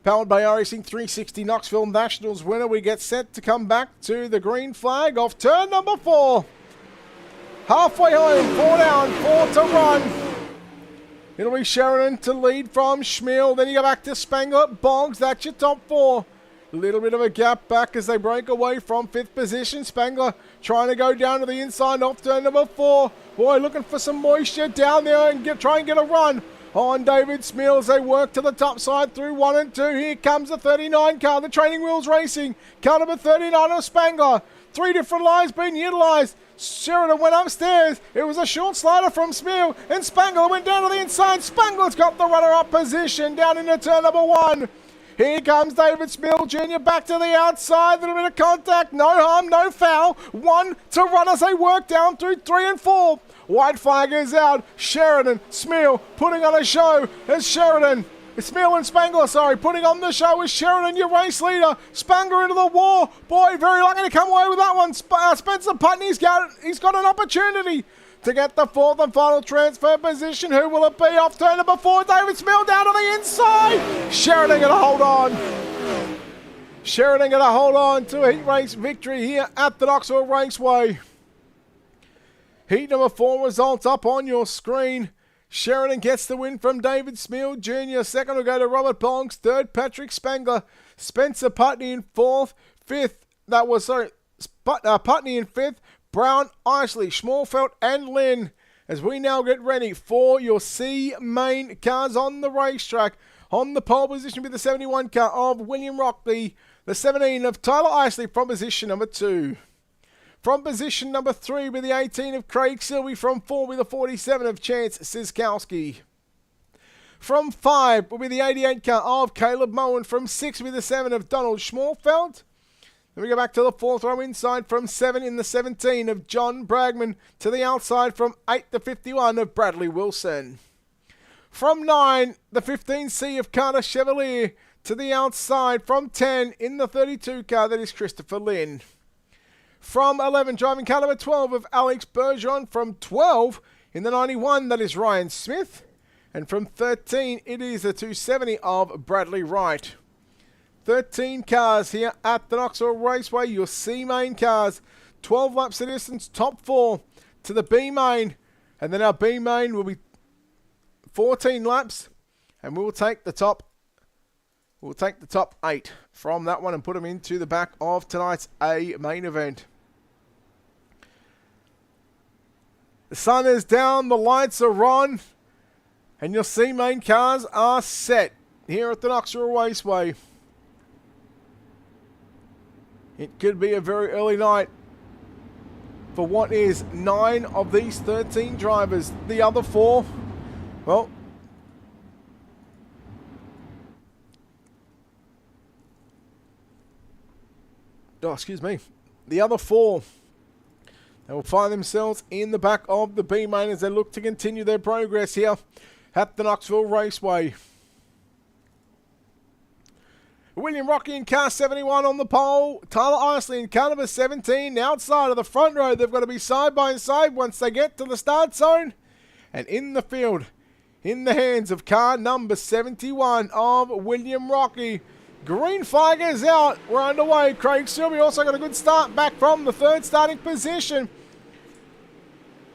Speaker 2: powered by IRacing 360 Knoxville Nationals winner. We get set to come back to the green flag off turn number 4. Halfway home, 4 down, 4 to run. It'll be Sheridan to lead from Schmiel. Then you go back to Spangler, Boggs. That's your top 4. A little bit of a gap back as they break away from 5th position. Spangler trying to go down to the inside off turn number 4. Boy, looking for some moisture down there and try and get a run on David Smil as they work to the top side through 1 and 2. Here comes the 39 car, the Training Wheels Racing. Car number 39 of Spangler. 3 different lines being utilised. Sheridan went upstairs. It was a short slider from Smil, and Spangler went down to the inside. Spangler's got the runner-up position down into turn number 1. Here comes David Smil Jr. back to the outside. A little bit of contact. No harm, no foul. 1 to run as they work down through 3 and 4. White flag is out. Sheridan, Smil putting on a show as Sheridan. Smil and Spangler, putting on the show as Sheridan, your race leader. Spangler into the wall. Boy, very lucky to come away with that one. Spencer Putney's got an opportunity to get the 4th and final transfer position. Who will it be? Off turn number 4, David Smil down to the inside. Sheridan going to hold on. Sheridan going to hold on to a heat race victory here at the Knoxville Raceway. Heat number 4 results up on your screen. Sheridan gets the win from David Smil Jr. Second will go to Robert Boggs. Third, Patrick Spangler. Spencer Putney in 4th. 5th, Putney in 5th. Brown, Isley, Schmorfeld and Lynn as we now get ready for your C main cars on the racetrack. On the pole position with the 71 car of William Rockley, the 17 of Tyler Isley from position number 2. From position number 3 with the 18 of Craig Silvey, from 4 with the 47 of Chance Siskowski. From 5 will be the 88 car of Caleb Moen, from 6 with the 7 of Donald Schmorfeld. Then we go back to the 4th row inside from 7 in the 17 of John Bragman to the outside from 8 to 51 of Bradley Wilson. From 9, the 15C of Carter Chevalier to the outside from 10 in the 32 car, that is Christopher Lynn. From 11, driving car number 12 of Alex Bergeron. From 12 in the 91, that is Ryan Smith. And from 13, it is the 270 of Bradley Wright. 13 cars here at the Knoxville Raceway, your C main cars. 12 laps of distance, top 4 to the B main. And then our B main will be 14 laps. And we'll take the top 8 from that one and put them into the back of tonight's A main event. The sun is down, the lights are on, and your C main cars are set here at the Knoxville Raceway. It could be a very early night for what is 9 of these 13 drivers. The other 4, well, the other 4, they will find themselves in the back of the B main as they look to continue their progress here at the Knoxville Raceway. William Rocky in car 71 on the pole. Tyler Isley in car number 17 outside of the front row. They've got to be side by side once they get to the start zone. And in the field, in the hands of car number 71 of William Rocky. Green flag is out. We're underway. Craig Silby also got a good start back from the 3rd starting position.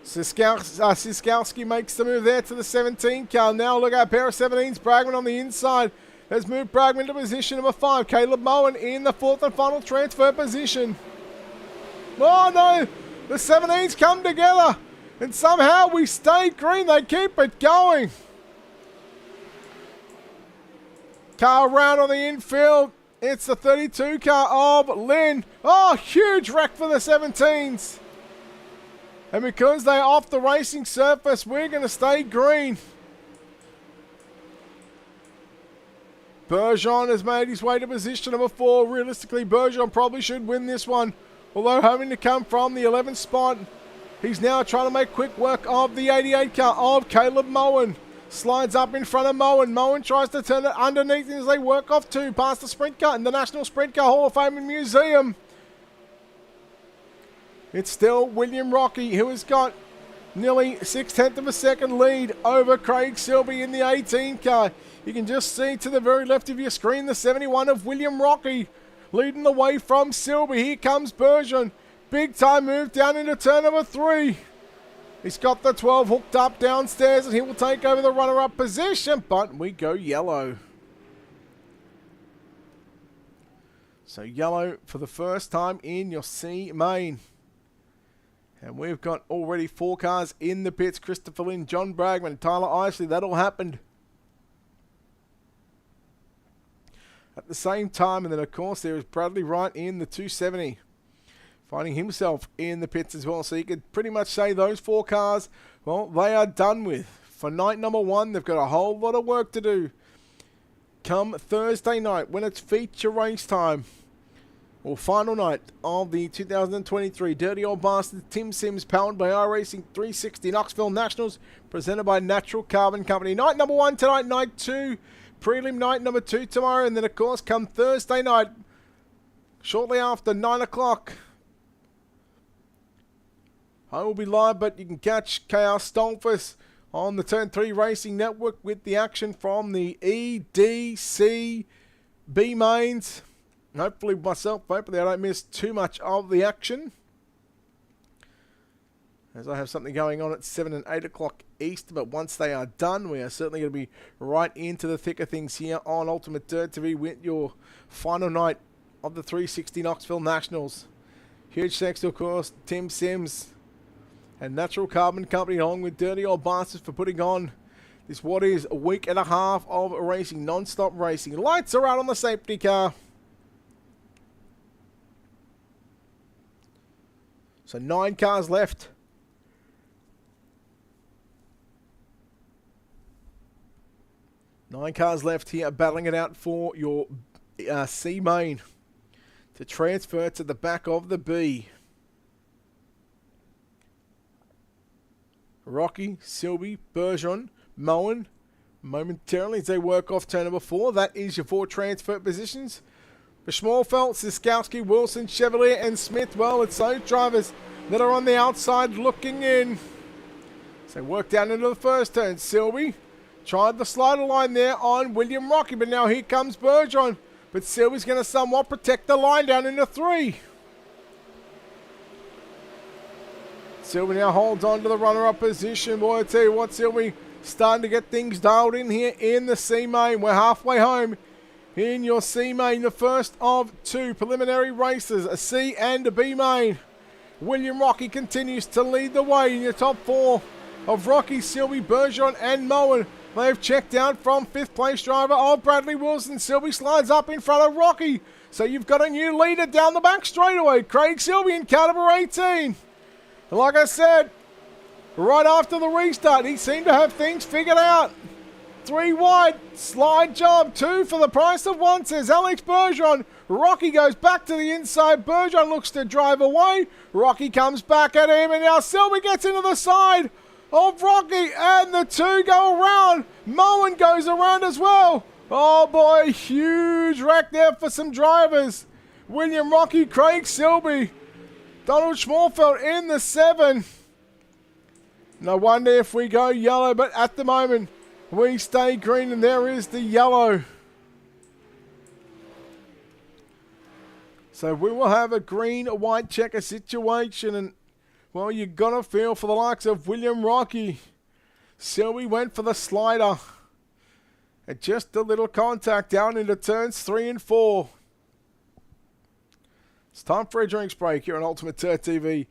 Speaker 2: Siskowski makes the move there to the 17 car. Now look at a pair of 17s. Bragman on the inside. Has moved Bragman to position number 5. Caleb Moen in the 4th and final transfer position. Oh no! The 17s come together. And somehow we stay green. They keep it going. Car around on the infield. It's the 32 car of Lynn. Oh, huge wreck for the 17s. And because they're off the racing surface, we're going to stay green. Bergeron has made his way to position number 4. Realistically, Bergeron probably should win this one. Although having to come from the 11th spot, he's now trying to make quick work of the 88 car of Caleb Moen. Slides up in front of Moen. Moen tries to turn it underneath as they work off 2 past the sprint car in the National Sprint Car Hall of Fame and Museum. It's still William Rocky, who has got nearly 6/10 of a second lead over Craig Silby in the 18 car. You can just see to the very left of your screen the 71 of William Rocky leading the way from Silby. Here comes Bergeron. Big time move down into turn number 3. He's got the 12 hooked up downstairs and he will take over the runner-up position, but we go yellow. So yellow for the first time in your C main. And we've got already 4 cars in the pits. Christopher Lynn, John Bragman, Tyler Isley. That all happened at the same time. And then, of course, there is Bradley Wright in the 270. Finding himself in the pits as well. So you could pretty much say those 4 cars, well, they are done with. For night number 1, they've got a whole lot of work to do. Come Thursday night, when it's feature race time, or final night of the 2023 Dirty Old Bastard TimsSims powered by IRacing 360 Knoxville Nationals, presented by Natural Carbon Company. Night number 1 tonight, night 2, prelim night number 2 tomorrow, and then of course come Thursday night, shortly after 9 o'clock. I will be live, but you can catch Chaos Stolfus on the Turn 3 Racing Network with the action from the EDC B mains. Hopefully I don't miss too much of the action, as I have something going on at 7 and 8 o'clock East. But once they are done, we are certainly going to be right into the thick of things here on Ultimate Dirt TV with your final night of the 360 Knoxville Nationals. Huge thanks to, of course, TimsSims and Natural Carbon Company, along with Dirty Old Bastards, for putting on this what is a week and a half of racing, non-stop racing. Lights are out on the safety car. So 9 cars left. Nine cars left here, battling it out for your C main. to transfer to the back of the B. Rocky, Silby, Bergeron, Moen, momentarily as they work off turn number 4. That is your 4 transfer positions. For Schmorfeld, Siskowski, Wilson, Chevalier and Smith. Well, it's those drivers that are on the outside looking in. So work down into the first turn. Silby tried the slider line there on William Rocky, but now here comes Bergeron. But Silby's going to somewhat protect the line down into 3. Silby now holds on to the runner-up position. Boy, I tell you what, Silby starting to get things dialed in here in the C main. We're halfway home in your C main, the first of 2 preliminary races, a C and a B main. William Rocky continues to lead the way in your top 4 of Rocky, Silby, Bergeron and Moen. They've checked out from 5th place driver of Bradley Wilson. Silby slides up in front of Rocky. So you've got a new leader down the back straightaway. Craig Silby in car number 18. Like I said, right after the restart, he seemed to have things figured out. 3 wide, slide job, 2 for the price of 1, says Alex Bergeron. Rocky goes back to the inside. Bergeron looks to drive away. Rocky comes back at him, and now Silby gets into the side of Rocky, and the 2 go around. Moen goes around as well. Oh boy, huge wreck there for some drivers. William Rocky, Craig Silby, Donald Schmorfeld in the 7. No wonder if we go yellow, but at the moment we stay green, and there is the yellow. So we will have a green-white checker situation, and well, you got to feel for the likes of William Rocky. Silby went for the slider. And just a little contact down into turns 3 and 4. It's time for a drinks break here on Ultimate Dirt TV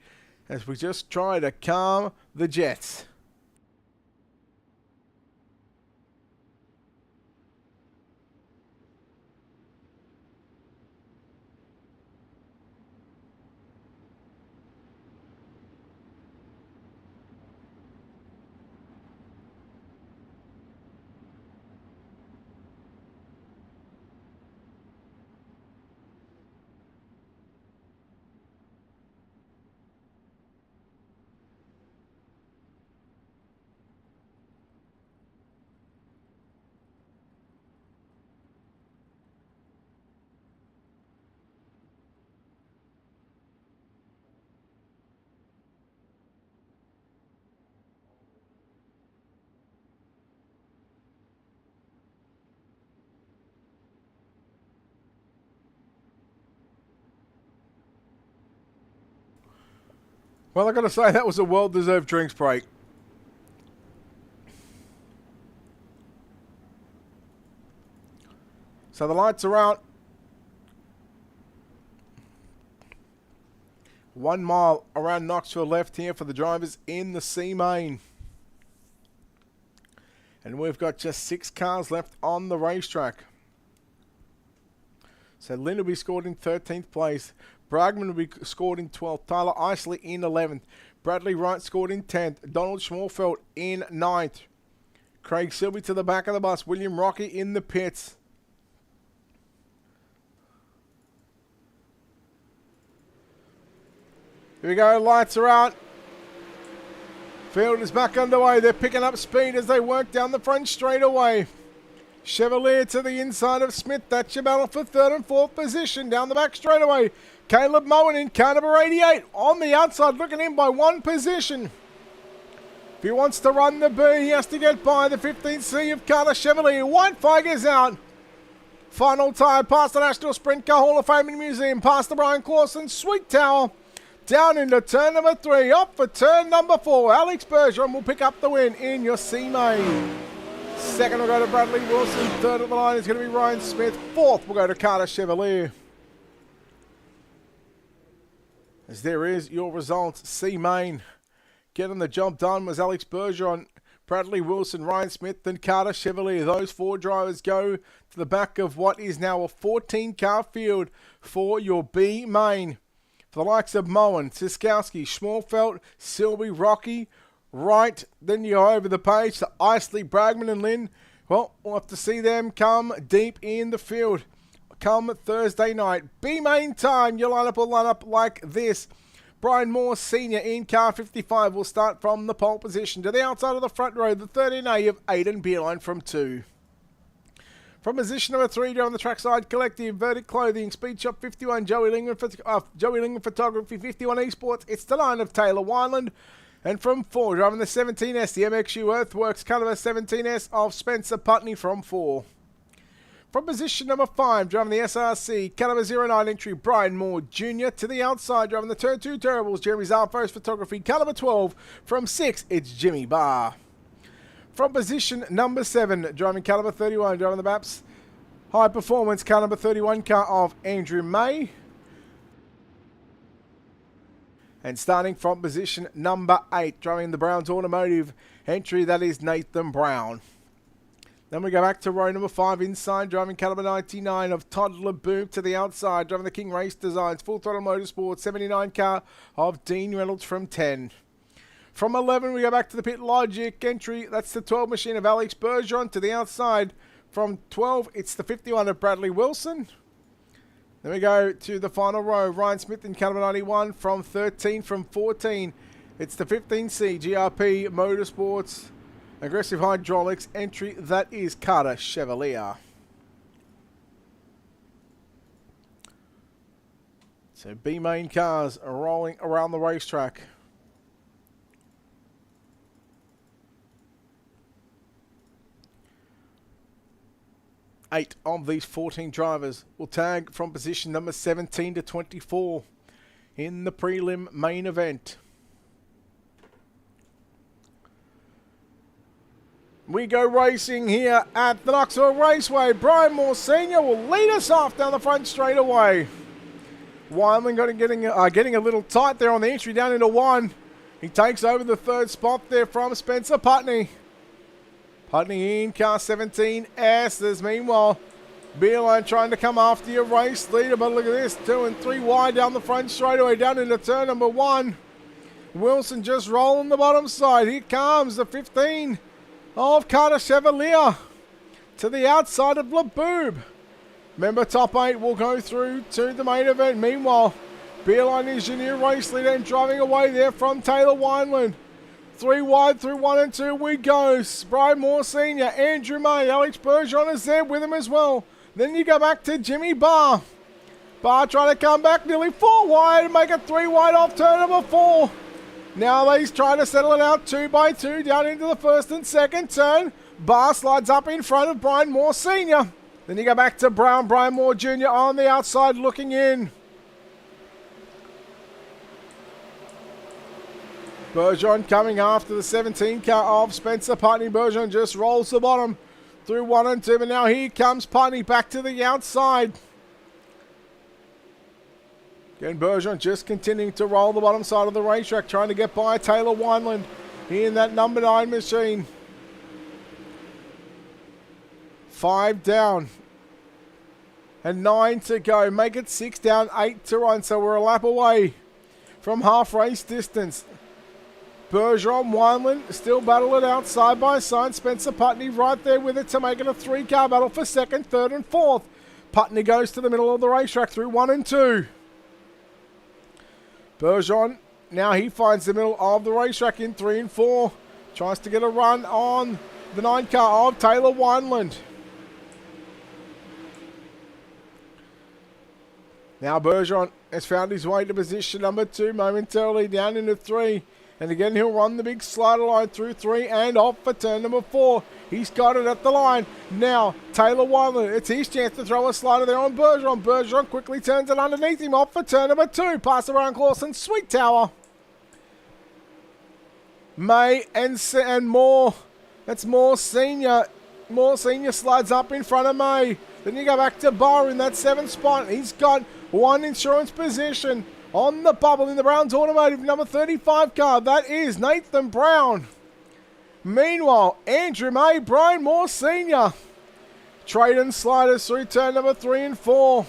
Speaker 2: as we just try to calm the jets. Well, I got to say, that was a well-deserved drinks break. So the lights are out. 1 mile around Knoxville left here for the drivers in the C main. And we've got just 6 cars left on the racetrack. So Lynn will be scored in 13th place. Bragman will be scored in 12th. Tyler Isley in 11th. Bradley Wright scored in 10th. Donald Schmorfeld in 9th. Craig Silby to the back of the bus. William Rocky in the pits. Here we go. Lights are out. Field is back underway. They're picking up speed as they work down the front straightaway. Chevalier to the inside of Smith. That's your battle for 3rd and 4th position down the back straightaway. Caleb Moen in car number 88 on the outside, looking in by 1 position. If he wants to run the B, he has to get by the 15C of Carter Chevalier. White flag is out. Final tire past the National Sprint Car Hall of Fame and Museum, past the Brian Clausen Sweet Tower. Down into turn number 3, up for turn number 4. Alex Bergeron will pick up the win in your C main. 2nd will go to Bradley Wilson. 3rd of the line is going to be Ryan Smith. 4th will go to Carter Chevalier. As there is your results. C main. Getting the job done was Alex Bergeron, Bradley Wilson, Ryan Smith and Carter Chevalier. Those 4 drivers go to the back of what is now a 14-car field for your B main. For the likes of Moen, Siskowski, Schmorfeld, Silby, Rocky, Wright. Then you go over the page to Isley, Bragman and Lynn. Well, we'll have to see them come deep in the field. come Thursday night. B-main time, your lineup will line up like this. Brian Moore Sr. in car 55 will start from the pole position. To the outside of the front row, the 13A of Aidan Beerline from 2. From position number 3, down the trackside collective, Verdict Clothing, Speed Shop 51, Joey Lingman Photography 51 Esports, it's the 9 of Taylor Wineland. And from 4, driving the 17S, the MXU Earthworks Caliber 17S of Spencer Putney from 4. From position number 5, driving the SRC Caliber 09 entry, Brian Moore Jr. To the outside, driving the Turn 2 Terribles, Jeremy Zarfos Photography Caliber 12. From 6, it's Jimmy Barr. From position number 7, driving Caliber 31, driving the BAPS High Performance Caliber 31 car of Andrew May. And starting from position number 8, driving the Browns Automotive entry, that is Nathan Brown. Then we go back to row number 5 inside, driving Caliber 99 of Todd LeBoom. To the outside, driving the King Race Designs Full Throttle Motorsport 79 car of Dean Reynolds from 10. From 11, we go back to the Pit Logic entry. That's the 12 machine of Alex Bergeron. To the outside, from 12, it's the 51 of Bradley Wilson. Then we go to the final row, Ryan Smith in Caliber 91. From 13, from 14, it's the 15C GRP Motorsports Aggressive Hydraulics entry. That is Carter Chevalier. So B-main cars are rolling around the racetrack. Eight of these 14 drivers will tag from position number 17 to 24 in the prelim main event. We go racing here at the Knoxville Raceway. Brian Moore Sr. will lead us off down the front straightaway. Wyman getting a little tight there on the entry down into 1. He takes over the 3rd spot there from Spencer Putney. Putney in car 17S. There's meanwhile Beerline trying to come after your race leader, but look at this, 2 and 3 wide down the front straightaway, down into turn number 1. Wilson just rolling the bottom side. Here comes the 15 of Carter Chevalier to the outside of LeBoob. Remember, top 8 will go through to the main event. Meanwhile, Beerline is your new race leader and driving away there from Taylor Wineland. 3 wide through 1 and 2 we go. Brian Moore Sr., Andrew May, Alex Bergeron is there with him as well. Then you go back to Jimmy Barr. Barr trying to come back nearly 4 wide and make it 3 wide off turn number 4. Now he's trying to settle it out 2 by 2 down into the 1st and 2nd turn. Barr slides up in front of Brian Moore Sr. Then you go back to Brian Moore Jr. on the outside looking in. Bergeron coming after the 17 car of Spencer Putney. Bergeron just rolls the bottom through 1 and 2. But now here comes Putney back to the outside. Again, Bergeron just continuing to roll the bottom side of the racetrack, trying to get by Taylor Wineland in that number 9 machine. 5 down and 9 to go. Make it 6 down, 8 to run. So we're a lap away from half race distance. Bergeron, Wineland still battle it out side by side. Spencer Putney right there with it to make it a 3-car battle for 2nd, 3rd and 4th. Putney goes to the middle of the racetrack through 1 and 2. Bergeron, now he finds the middle of the racetrack in 3 and 4. Tries to get a run on the 9 car of Taylor Wineland. Now Bergeron has found his way to position number 2 momentarily down into 3. And again, he'll run the big slider line through 3 and off for turn number 4. He's got it at the line. Now, Taylor Wineland, it's his chance to throw a slider there on Bergeron. Bergeron quickly turns it underneath him off for turn number 2. Pass around Clausen, Sweet Tower. May and Moore. That's Moore Sr. Moore Sr. slides up in front of May. Then you go back to Barr in that 7th spot. He's got 1 insurance position. On the bubble in the Browns Automotive number 35 car, that is Nathan Brown. Meanwhile, Andrew May, Brian Moore Sr. Trade and sliders through turn number 3 and 4.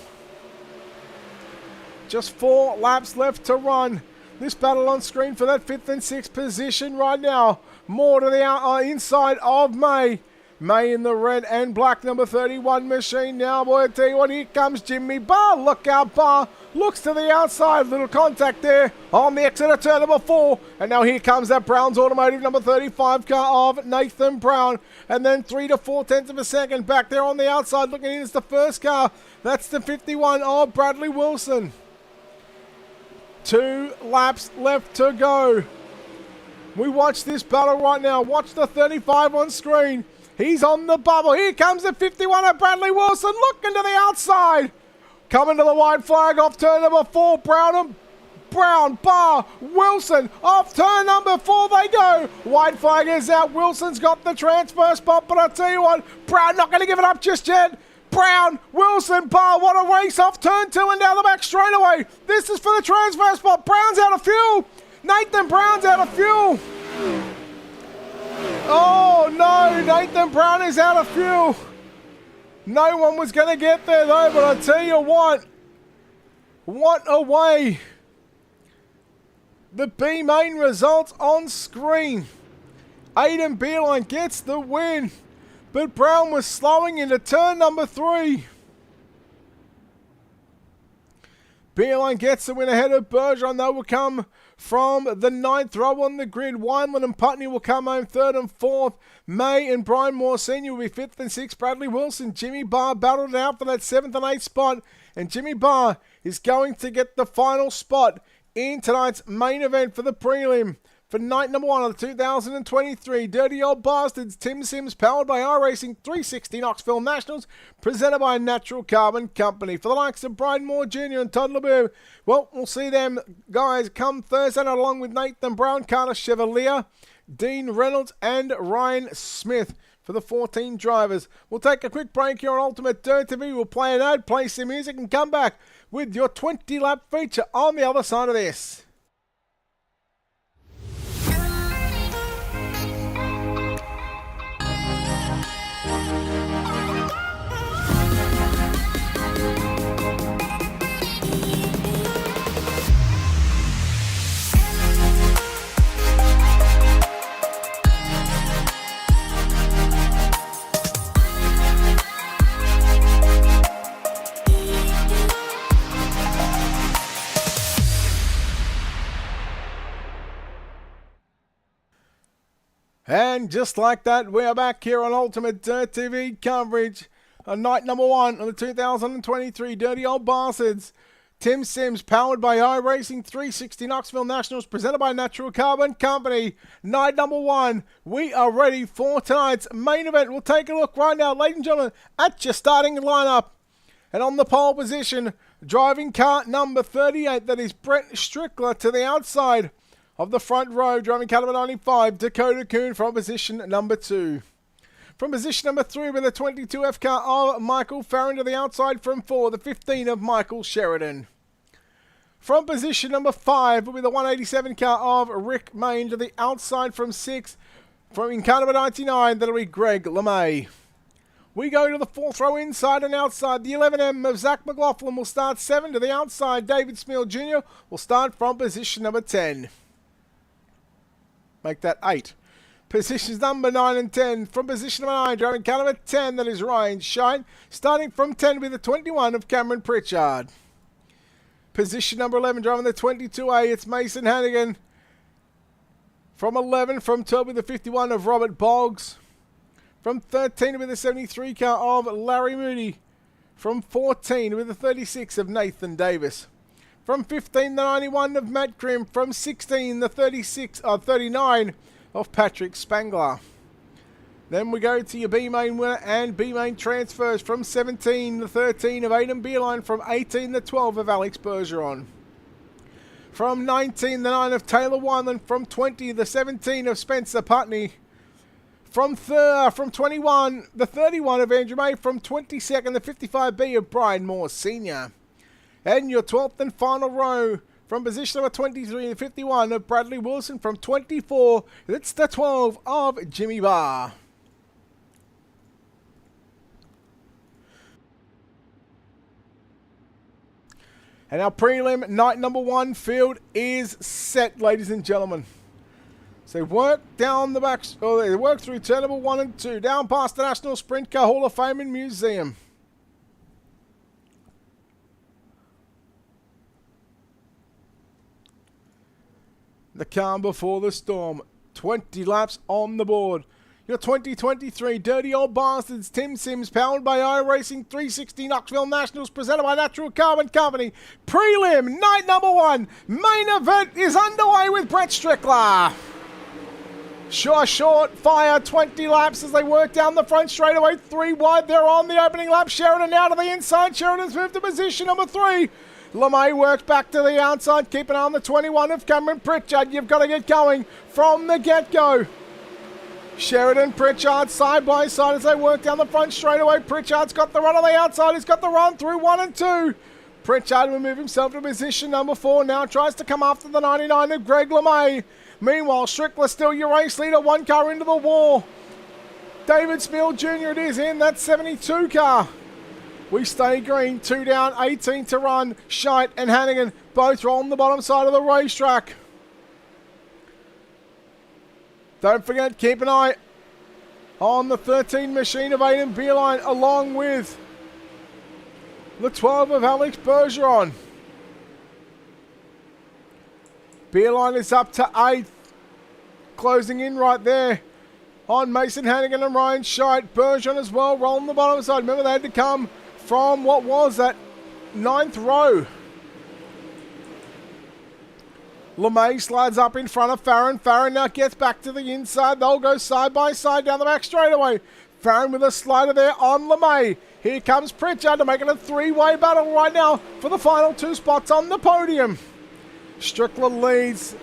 Speaker 2: Just 4 laps left to run. This battle on screen for that 5th and 6th position right now. More to the inside of May. May in the red and black number 31 machine now. Boy, I tell you what, here comes Jimmy Barr. Look out, Barr. Looks to the outside. Little contact there on the exit of turn number 4. And now here comes that Brown's Automotive number 35 car of Nathan Brown. And then 3 to 4 tenths of a second back there on the outside. Looking in is the first car. That's the 51 of Bradley Wilson. 2 laps left to go. We watch this battle right now. Watch the 35 on screen. He's on the bubble. Here comes the 51 of Bradley Wilson. Looking to the outside. Coming to the white flag off turn number 4. Brown, Barr, Wilson. Off turn number 4 they go. White flag is out. Wilson's got the transfer spot. But I tell you what, Brown not going to give it up just yet. Brown, Wilson, Barr, what a race off turn 2 and down the back straight away. This is for the transfer spot. Brown's out of fuel. Nathan Brown's out of fuel. Oh no, Nathan Brown is out of fuel. No one was going to get there though, but I tell you what a way. The B main results on screen. Aiden Beerline gets the win, but Brown was slowing into turn number 3. Beerline gets the win ahead of Bergeron. They will come from the 9th row on the grid. Wineland and Putney will come home 3rd and 4th. May and Brian Moore Sr. will be 5th and 6th. Bradley Wilson, Jimmy Barr battled out for that 7th and 8th spot. And Jimmy Barr is going to get the final spot in tonight's main event for the prelim. For night number 1 of the 2023 Dirty Old Bastards TimsSims, powered by iRacing 360 Knoxville Nationals, presented by Natural Carbon Company. For the likes of Brian Moore Jr. and Todd LeBeau, well, we'll see them guys come Thursday night along with Nathan Brown, Carter Chevalier, Dean Reynolds and Ryan Smith for the 14 drivers. We'll take a quick break here on Ultimate Dirt TV. We'll play an ad, play some music and come back with your 20-lap feature on the other side of this. And just like that, we are back here on Ultimate Dirt TV coverage on night number 1 of the 2023 Dirty Old Bastards. TimsSims, powered by iRacing 360 Knoxville Nationals, presented by Natural Carbon Company. Night number 1, we are ready for tonight's main event. We'll take a look right now, ladies and gentlemen, at your starting lineup. And on the pole position, driving car number 38, that is Brent Strickler to the outside of the front row, driving car number 95, Dakota Kuhn from position number 2. From position number 3 with the 22F car of Michael Farron to the outside from 4, the 15 of Michael Sheridan. From position number 5 will be the 187 car of Rick Main to the outside from 6, in car number 99, that'll be Greg LeMay. We go to the 4th row inside and outside. The 11M of Zach McLaughlin will start 7 to the outside. David Smeal Jr. will start from position number 10. Make that 8. Positions number 9 and 10. From position number 9, driving car number 10, that is Ryan Shine. Starting from 10 with the 21 of Cameron Pritchard. Position number 11, driving the 22A, it's Mason Hannigan. From 11, from 12 with the 51 of Robert Boggs. From 13 with the 73 car of Larry Moody. From 14 with the 36 of Nathan Davis. From 15, the 91 of Matt Grimm. From 16, the 39 of Patrick Spangler. Then we go to your B-Main winner and B-Main transfers. From 17, the 13 of Aiden Beerline. From 18, the 12 of Alex Bergeron. From 19, the 9 of Taylor Wineland. From 20, the 17 of Spencer Putney. From 21, the 31 of Andrew May. From 22nd, the 55B of Brian Moore Sr. And your 12th and final row, from position number 23 and 51 of Bradley Wilson. From 24, it's the 12 of Jimmy Barr. And our prelim night number 1 field is set, ladies and gentlemen. So they work down the back, or they work through turn number 1 and 2, down past the National Sprint Car Hall of Fame and Museum. The calm before the storm. 20 laps on the board. Your 2023 Dirty Old Bastards TimsSims, powered by iRacing 360 Knoxville Nationals, presented by Natural Carbon Company. Prelim, night number 1. Main event is underway with Brett Strickler. Short fire, 20 laps as they work down the front straightaway. 3 wide, they're on the opening lap. Sheridan out to the inside. Sheridan's moved to position number 3. LeMay works back to the outside, keeping on the 21 of Cameron Pritchard. You've got to get going from the get-go. Sheridan, Pritchard, side by side as they work down the front straightaway. Pritchard's got the run on the outside. He's got the run through 1 and 2. Pritchard will move himself to position number 4. Now tries to come after the 99 of Greg LeMay. Meanwhile, Strickler still your race leader. 1 car into the wall. David Smill Jr. it is in that 72 car. We stay green. 2 down, 18 to run. Scheidt and Hannigan both on the bottom side of the racetrack. Don't forget, keep an eye on the 13 machine of Aidan Beerline, along with the 12 of Alex Bergeron. Beerline is up to 8th. Closing in right there on Mason Hannigan and Ryan Scheidt. Bergeron as well, rolling the bottom side. Remember, they had to come from, what was that, 9th row. LeMay slides up in front of Farron. Farron now gets back to the inside. They'll go side by side down the back straightaway. Farron with a slider there on LeMay. Here comes Pritchard to make it a 3-way battle right now for the final 2 spots on the podium. Strickler leads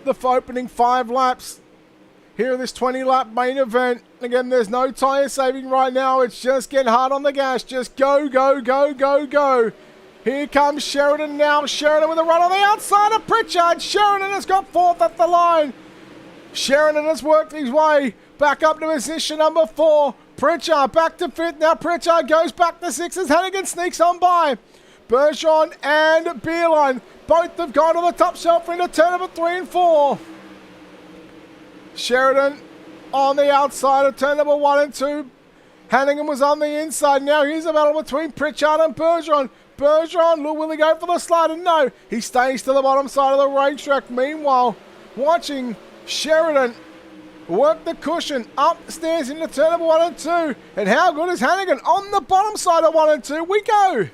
Speaker 2: the opening 5 laps here in this 20-lap main event. Again, there's no tyre saving right now. It's just get hard on the gas. Just go, go, go, go, go. Here comes Sheridan now. Sheridan with a run on the outside of Pritchard. Sheridan has got 4th at the line. Sheridan has worked his way back up to position number 4. Pritchard back to 5th. Now Pritchard goes back to 6th as Hannigan sneaks on by. Bergeron and Beerline both have gone to the top shelf into turn number 3 and 4. Sheridan on the outside of turn number 1 and 2. Hannigan was on the inside. Now here's a battle between Pritchard and Bergeron. Bergeron, will he go for the slider? No, he stays to the bottom side of the racetrack. Meanwhile, watching Sheridan work the cushion upstairs into turn number 1 and 2. And how good is Hannigan? On the bottom side of 1 and 2 we go.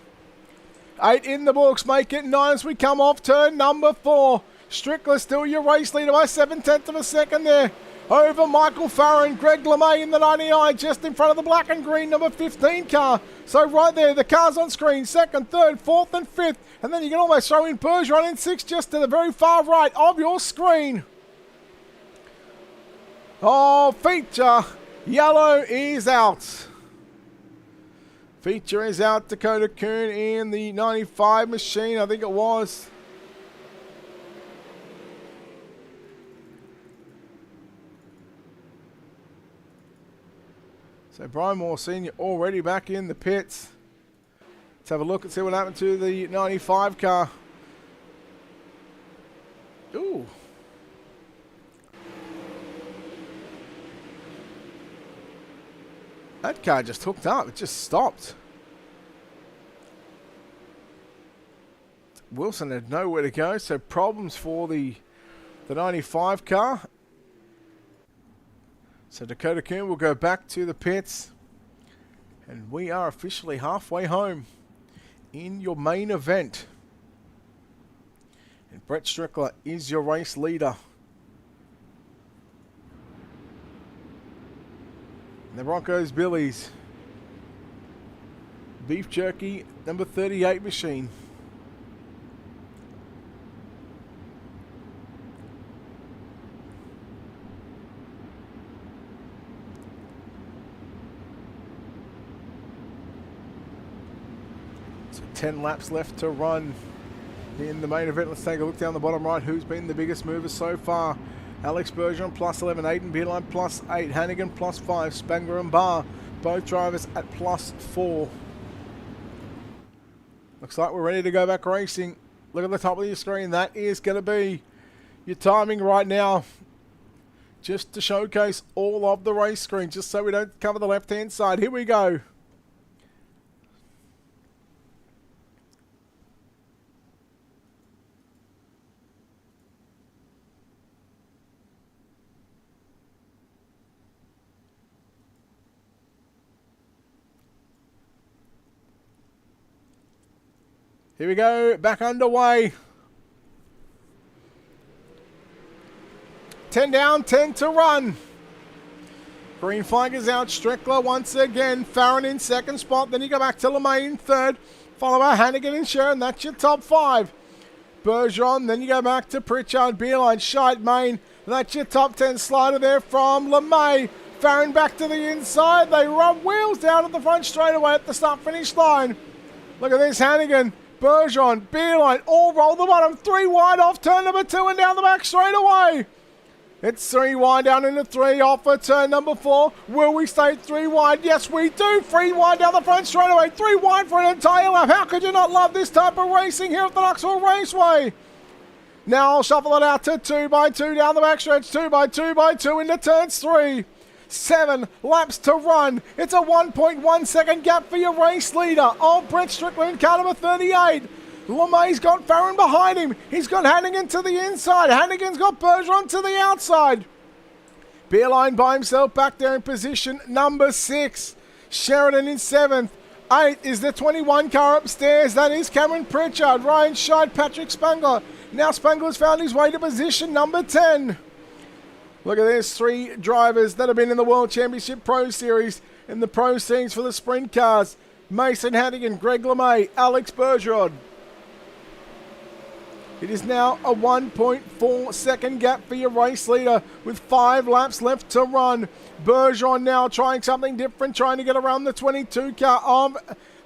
Speaker 2: 8 in the books, make it 9 as we come off turn number 4. Strickler still your race leader by 7/10 of a second there. Over Michael Farron, Greg LeMay in the 99, just in front of the black and green number 15 car. So right there, the cars on screen, 2nd, 3rd, 4th and 5th. And then you can almost throw in Bergeron in 6th just to the very far right of your screen. Oh, feature, yellow is out. Feature is out, Dakota Kuhn in the 95 machine, I think it was. So Brian Moore Sr. already back in the pits. Let's have a look and see what happened to the 95 car. Ooh. That car just hooked up. It just stopped. Wilson had nowhere to go, so problems for the 95 car. So Dakota Kuhn will go back to the pits. And we are officially halfway home in your main event. And Brett Strickler is your race leader. And the Broncos Billies. Beef Jerky, number 38 machine. So 10 laps left to run in the main event. Let's take a look down the bottom right. Who's been the biggest mover so far? Alex Bergeron plus 11, Aidan Beerline plus 8, Hannigan plus 5, Spangler and Barr, both drivers at plus 4. Looks like we're ready to go back racing. Look at the top of your screen. That is going to be your timing right now. just to showcase all of the race screen, just so we don't cover the left-hand side. Here we go. Here we go, back underway. 10 down, 10 to run. Green flag is out. Strickler once again. Farron in second spot. Then you go back to LeMay in third. Followed by Hannigan and Sharon. That's your top 5. Bergeron. Then you go back to Pritchard, Beeline, Scheid, Main. That's your top 10 slider there from LeMay. Farron back to the inside. They run wheels down at the front straight away at the start-finish line. Look at this, Hannigan, Bergeron, Beeline, all roll the bottom. 3 wide off turn number 2 and down the back straight away. It's 3 wide down into 3 off for turn number 4. Will we stay 3 wide? Yes, we do. 3 wide down the front straight away. 3 wide for an entire lap. How could you not love this type of racing here at the Knoxville Raceway? Now I'll shuffle it out to 2 by 2 down the backstretch. 2 by 2 by 2 into turns 3. 7 laps to run. It's a 1.1 second gap for your race leader. Oh, Brett Strickland, car number 38. LeMay's got Farron behind him. He's got Hannigan to the inside. Hannigan's got Bergeron to the outside. Beeline by himself back there in position number 6. Sheridan in 7th. 8 is the 21 car upstairs. That is Cameron Pritchard, Ryan Scheid, Patrick Spangler. Now Spangler's found his way to position number 10. Look at this, 3 drivers that have been in the World Championship Pro Series in the Pro Scenes for the sprint cars. Mason Hannigan, Greg LeMay, Alex Bergeron. It is now a 1.4 second gap for your race leader with 5 laps left to run. Bergeron now trying something different, trying to get around the 22 car of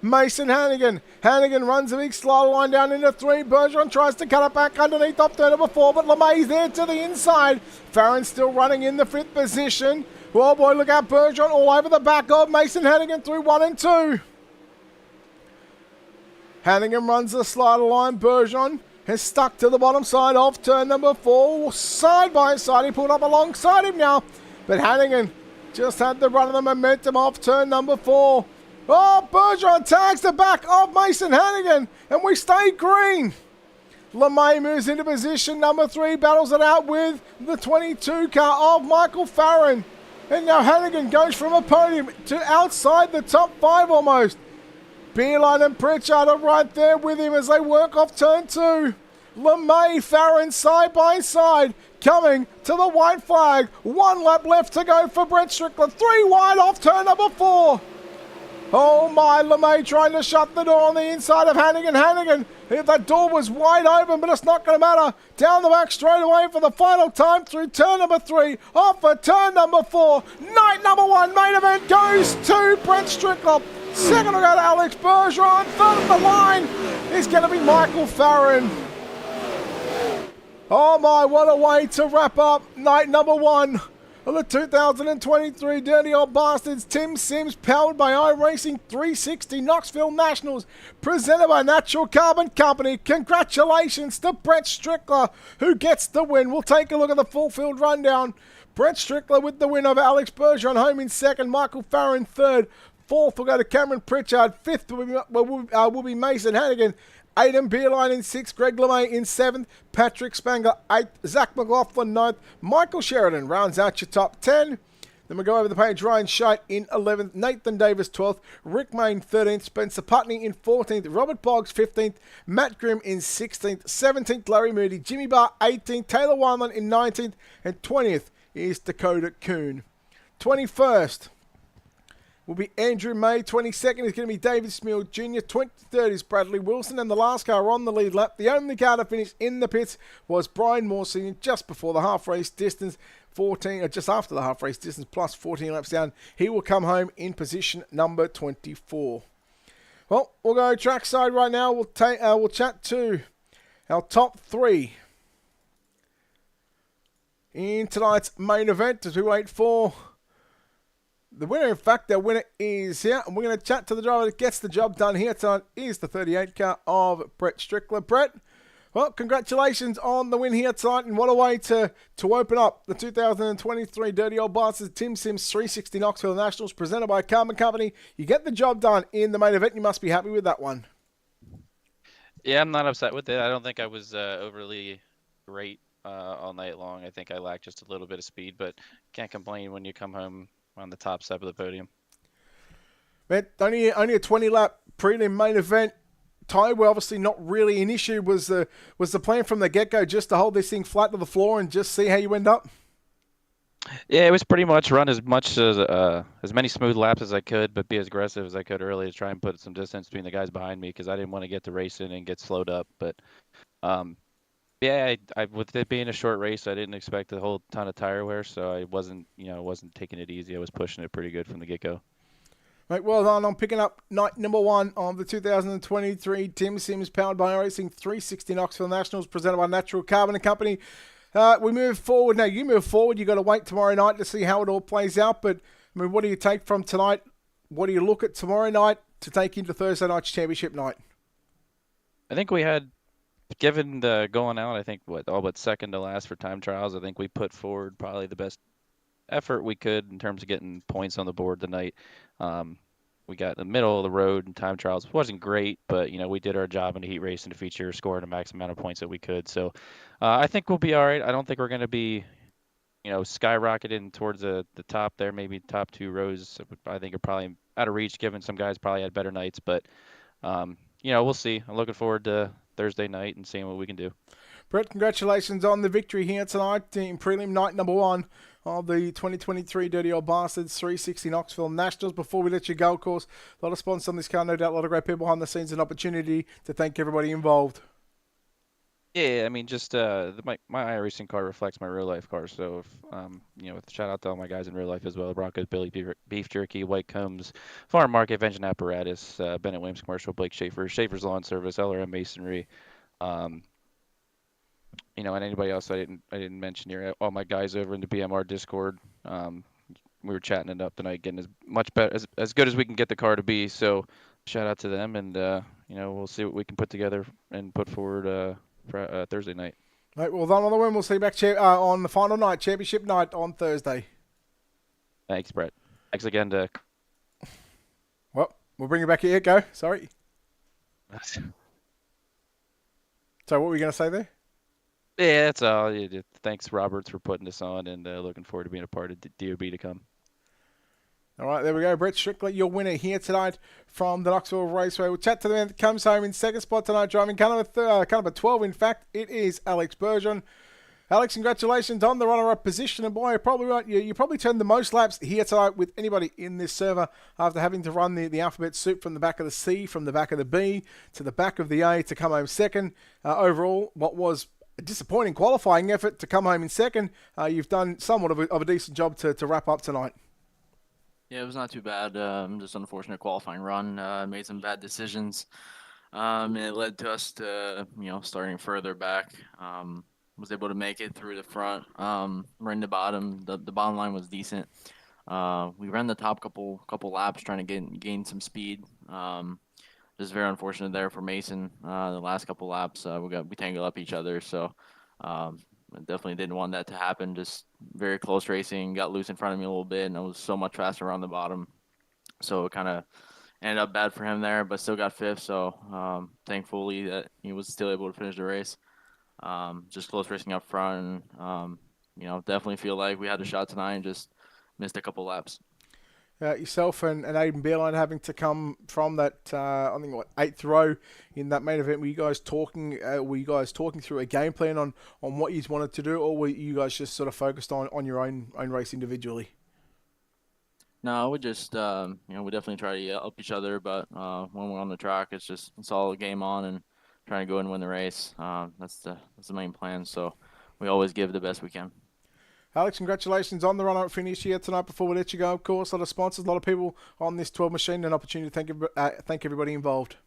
Speaker 2: Mason Hannigan. Hannigan runs a big slide line down into 3. Bergeron tries to cut it back underneath up turn number 4, but LeMay's there to the inside. Farron still running in the 5th position. Oh boy, look out, Bergeron all over the back of Mason Hannigan through 1 and 2. Hannigan runs the slider line. Bergeron has stuck to the bottom side off turn number 4. Side by side, he pulled up alongside him now. But Hannigan just had the run of the momentum off turn number 4. Oh, Bergeron tags the back of Mason Hannigan, and we stay green. LeMay moves into position number 3, battles it out with the 22 car of Michael Farron. And now Hannigan goes from a podium to outside the top 5 almost. Beeline and Pritchard are right there with him as they work off turn 2. LeMay, Farron side by side, coming to the white flag. 1 lap left to go for Brett Strickland. 3 wide off turn number 4. Oh my, LeMay trying to shut the door on the inside of Hannigan. Hannigan, that door was wide open, but it's not going to matter. Down the back straight away for the final time through turn number 3. Off for turn number 4. Night number 1 main event goes to Brett Strickland. Second will go to Alex Bergeron. Third of the line is going to be Michael Farron. Oh my, what a way to wrap up night number 1 of the 2023 Dirty Old Bastards TimsSims, powered by iRacing 360 Knoxville Nationals, presented by Natural Carbon Company. Congratulations to Brett Strickler, who gets the win. We'll take a look at the full field rundown. Brett Strickler with the win over Alex Bergeron, home in 2nd. Michael Farron 3rd. 4th will go to Cameron Pritchard. 5th will be Mason Hannigan. Aidan Beeline in 6th, Greg LeMay in 7th, Patrick Spangler 8th, Zach McLaughlin 9th, Michael Sheridan rounds out your top 10. Then we go over the page, Ryan Scheit in 11th, Nathan Davis 12th, Rick Mayne 13th, Spencer Putney in 14th, Robert Boggs 15th, Matt Grimm in 16th, 17th, Larry Moody, Jimmy Barr 18th, Taylor Wineland in 19th, and 20th is Dakota Kuhn. 21st. Will be Andrew May. 22nd is going to be David Smeal Jr. 23rd is Bradley Wilson. And the last car on the lead lap, the only car to finish in the pits, was Brian Moore Sr. just before the half-race distance. 14, or just after the half-race distance, plus 14 laps down. He will come home in position number 24. Well, we'll go trackside right now. We'll chat to our top 3 in tonight's main event as we wait for the winner. In fact, our winner is here, and we're going to chat to the driver that gets the job done here tonight. Is the 38 car of Brett Strickler. Brett, Well, congratulations on the win here tonight, and what a way to open up the 2023 Dirty Old Bastards TimsSims 360 Knoxville Nationals presented by Carbon Company. You get the job done in the main event. You must be happy with that one.
Speaker 3: Yeah, I'm not upset with it. I don't think I was overly great all night long. I think I lacked just a little bit of speed, but can't complain when you come home on the top step of the podium.
Speaker 2: Man, only a 20-lap prelim main event. Tyre were obviously not really an issue. Was the plan from the get-go just to hold this thing flat to the floor and just see how you end up?
Speaker 3: Yeah, it was pretty much run as many smooth laps as I could, but be as aggressive as I could early to try and put some distance between the guys behind me because I didn't want to get the race in and get slowed up. But yeah, I with it being a short race, I didn't expect a whole ton of tire wear, so I wasn't taking it easy. I was pushing it pretty good from the get-go.
Speaker 2: Mate, well done on picking up night number one of the 2023 TimsSims powered by IRacing 360 Knoxville Nationals presented by Natural Carbon and Company. We move forward. Now, you move forward. You've got to wait tomorrow night to see how it all plays out. But, I mean, what do you take from tonight? What do you look at tomorrow night to take into Thursday night's championship night?
Speaker 3: I think we had, given the going out, I think all but second to last for time trials. I think we put forward probably the best effort we could in terms of getting points on the board tonight. We got in the middle of the road and time trials. It wasn't great, but we did our job in the heat race and the feature, scoring the max amount of points that we could. So I think we'll be all right. I don't think we're going to be skyrocketing towards the top there. Maybe top two rows I think are probably out of reach, given some guys probably had better nights. But we'll see. I'm looking forward to Thursday night and seeing what we can do.
Speaker 2: Brett, congratulations on the victory here tonight in prelim night number one of the 2023 Dirty Old Bastards 360 Knoxville Nationals. Before we let you go, of course, a lot of sponsors on this car, no doubt, a lot of great people behind the scenes, an opportunity to thank everybody involved.
Speaker 3: Yeah, I mean, just my iRacing car reflects my real life car. So, shout out to all my guys in real life as well: Broncos, Billy Beef Jerky, White Combs, Farm Market, Vengeance Apparatus, Bennett Williams Commercial, Blake Schaefer's Lawn Service, LRM Masonry, and anybody else I didn't mention here. All my guys over in the BMR Discord. We were chatting it up tonight, getting as much better, as good as we can get the car to be. So, shout out to them, and we'll see what we can put together and put forward for Thursday night.
Speaker 2: Right, well done on the win. We'll see you back on the final night, championship night on Thursday.
Speaker 3: Thanks, Brett. Thanks again to.
Speaker 2: Well, we'll bring you back here. Go. Sorry. So, what were you going to say there?
Speaker 3: Yeah, that's all. Thanks, Roberts, for putting this on, and looking forward to being a part of DOB to come.
Speaker 2: All right, there we go. Brett Strickler, your winner here tonight from the Knoxville Raceway. We'll chat to the man that comes home in second spot tonight, driving kind of a 12. In fact, it is Alex Bergeron. Alex, congratulations on the runner-up position. And boy, you're probably right. You probably turned the most laps here tonight with anybody in this server after having to run the alphabet soup from the back of the C, from the back of the B, to the back of the A to come home second. Overall, what was a disappointing qualifying effort to come home in second, you've done somewhat of a decent job to wrap up tonight.
Speaker 4: Yeah, it was not too bad. Just unfortunate qualifying run. Made some bad decisions. And it led to us to, starting further back. Was able to make it through the front. Right in the bottom. The bottom line was decent. We ran the top couple laps trying to gain some speed. Just very unfortunate there for Mason. The last couple laps, we tangled up each other. So I definitely didn't want that to happen. Just very close racing. Got loose in front of me a little bit, and I was so much faster around the bottom. So it kind of ended up bad for him there, but still got fifth. So thankfully that he was still able to finish the race. Just close racing up front. And, definitely feel like we had a shot tonight and just missed a couple laps.
Speaker 2: Yourself and Aiden Beerline having to come from that, eighth row in that main event. Were you guys talking through a game plan on what you wanted to do, or were you guys just sort of focused on your own race individually?
Speaker 4: No, we just, we definitely try to help each other, but when we're on the track, it's all a game on and trying to go and win the race. That's the main plan, so we always give the best we can.
Speaker 2: Alex, congratulations on the run-up finish here tonight. Before we let you go, of course, a lot of sponsors, a lot of people on this 12 machine, an opportunity to thank everybody involved.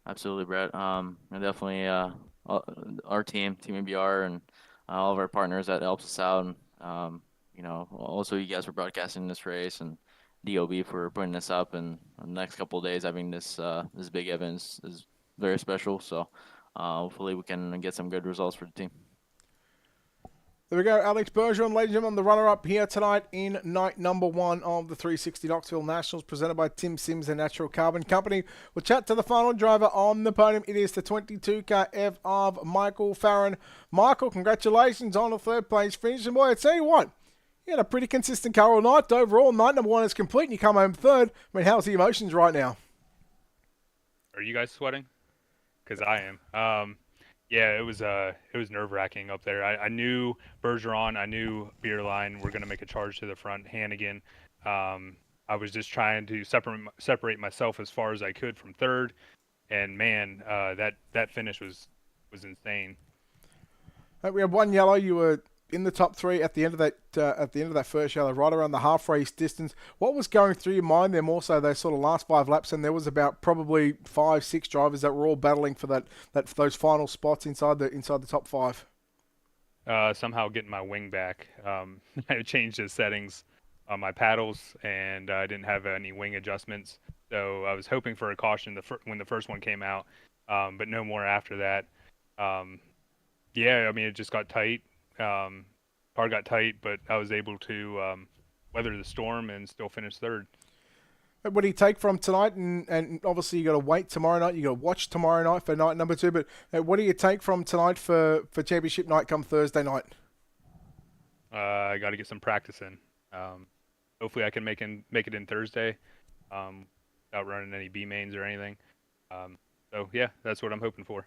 Speaker 4: Absolutely, Brett. And definitely our team ABR, and all of our partners that helps us out. And, also you guys for broadcasting this race, and DOB for putting this up. And the next couple of days having this big event is very special. So hopefully we can get some good results for the team.
Speaker 2: There we go, Alex Bergeron, ladies and gentlemen, the runner-up here tonight in night number 1 of the 360 Knoxville Nationals, presented by TimsSims and Natural Carbon Company. We'll chat to the final driver on the podium. It is the 22K F of Michael Farron. Michael, congratulations on the third place finish. And boy, I tell you what, you had a pretty consistent car all night. Overall, night number 1 is complete and you come home third. I mean, how's the emotions right now?
Speaker 5: Are you guys sweating? Because I am. Yeah, it was nerve-wracking up there. I knew Bergeron, I knew Beerline were going to make a charge to the front. Hannigan, I was just trying to separate myself as far as I could from third, and man, that finish was insane.
Speaker 2: We had one yellow. You were in the top 3 at the end of that first yellow, right around the half race distance. What was going through your mind there more so those sort of last 5 laps, and there was about probably 5-6 drivers that were all battling for those final spots inside the top 5?
Speaker 5: Somehow getting my wing back. I changed the settings on my paddles, and I didn't have any wing adjustments, so I was hoping for a caution when the first one came out, but no more after that. Yeah, I mean, it just got tight. Car got tight, but I was able to weather the storm and still finish third.
Speaker 2: What do you take from tonight? And obviously you got to wait tomorrow night. You got to watch tomorrow night for night number 2. But what do you take from tonight for championship night come Thursday night?
Speaker 5: I got to get some practice in. Hopefully I can make it in Thursday without running any B mains or anything. So yeah, that's what I'm hoping for.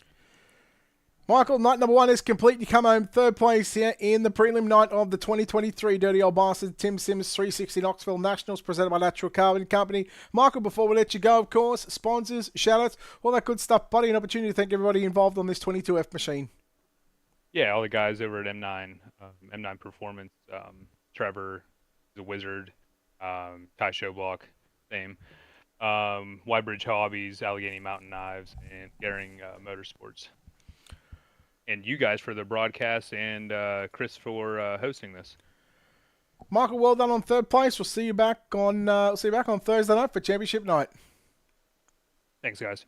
Speaker 2: Michael, night number 1 is complete. You come home third place here in the prelim night of the 2023 Dirty Old Bastard TimsSims 360 Knoxville Nationals, presented by Natural Carbon Company. Michael, before we let you go, of course, sponsors, shout-outs, all that good stuff. Buddy, an opportunity to thank everybody involved on this 22F machine.
Speaker 5: Yeah, all the guys over at M9 Performance, Trevor, the Wizard, Ty Showblock, same, Bridge Hobbies, Allegheny Mountain Knives, and Gehring Motorsports. And you guys for the broadcast, and Chris for hosting this.
Speaker 2: Michael, well done on third place. We'll see you back on Thursday night for championship night.
Speaker 5: Thanks, guys.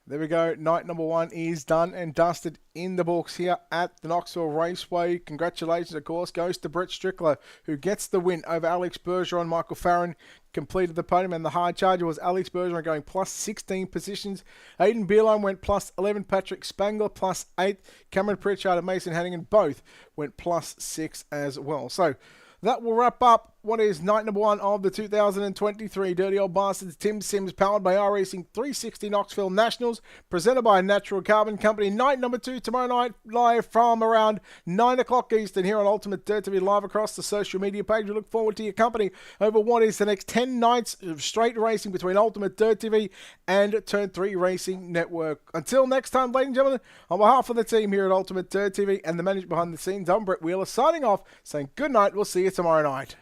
Speaker 2: There we go. Night number 1 is done and dusted in the books here at the Knoxville Raceway. Congratulations, of course, goes to Brett Strickler, who gets the win over Alex Bergeron. Michael Farron completed the podium, and the hard charger was Alex Bergeron going plus 16 positions. Aiden Beerline went plus 11. Patrick Spangler plus 8. Cameron Pritchard and Mason Hannigan both went plus 6 as well. So that will wrap up what is night number 1 of the 2023 Dirty Old Bastards TimsSims, powered by IRacing 360 Knoxville Nationals, presented by Natural Carbon Company. Night number 2 tomorrow night, live from around 9 o'clock Eastern here on Ultimate Dirt TV, live across the social media page. We look forward to your company over what is the next 10 nights of straight racing between Ultimate Dirt TV and Turn 3 Racing Network. Until next time, ladies and gentlemen, on behalf of the team here at Ultimate Dirt TV and the manager behind the scenes, I'm Brett Wheeler, signing off, saying good night. We'll see you tomorrow night.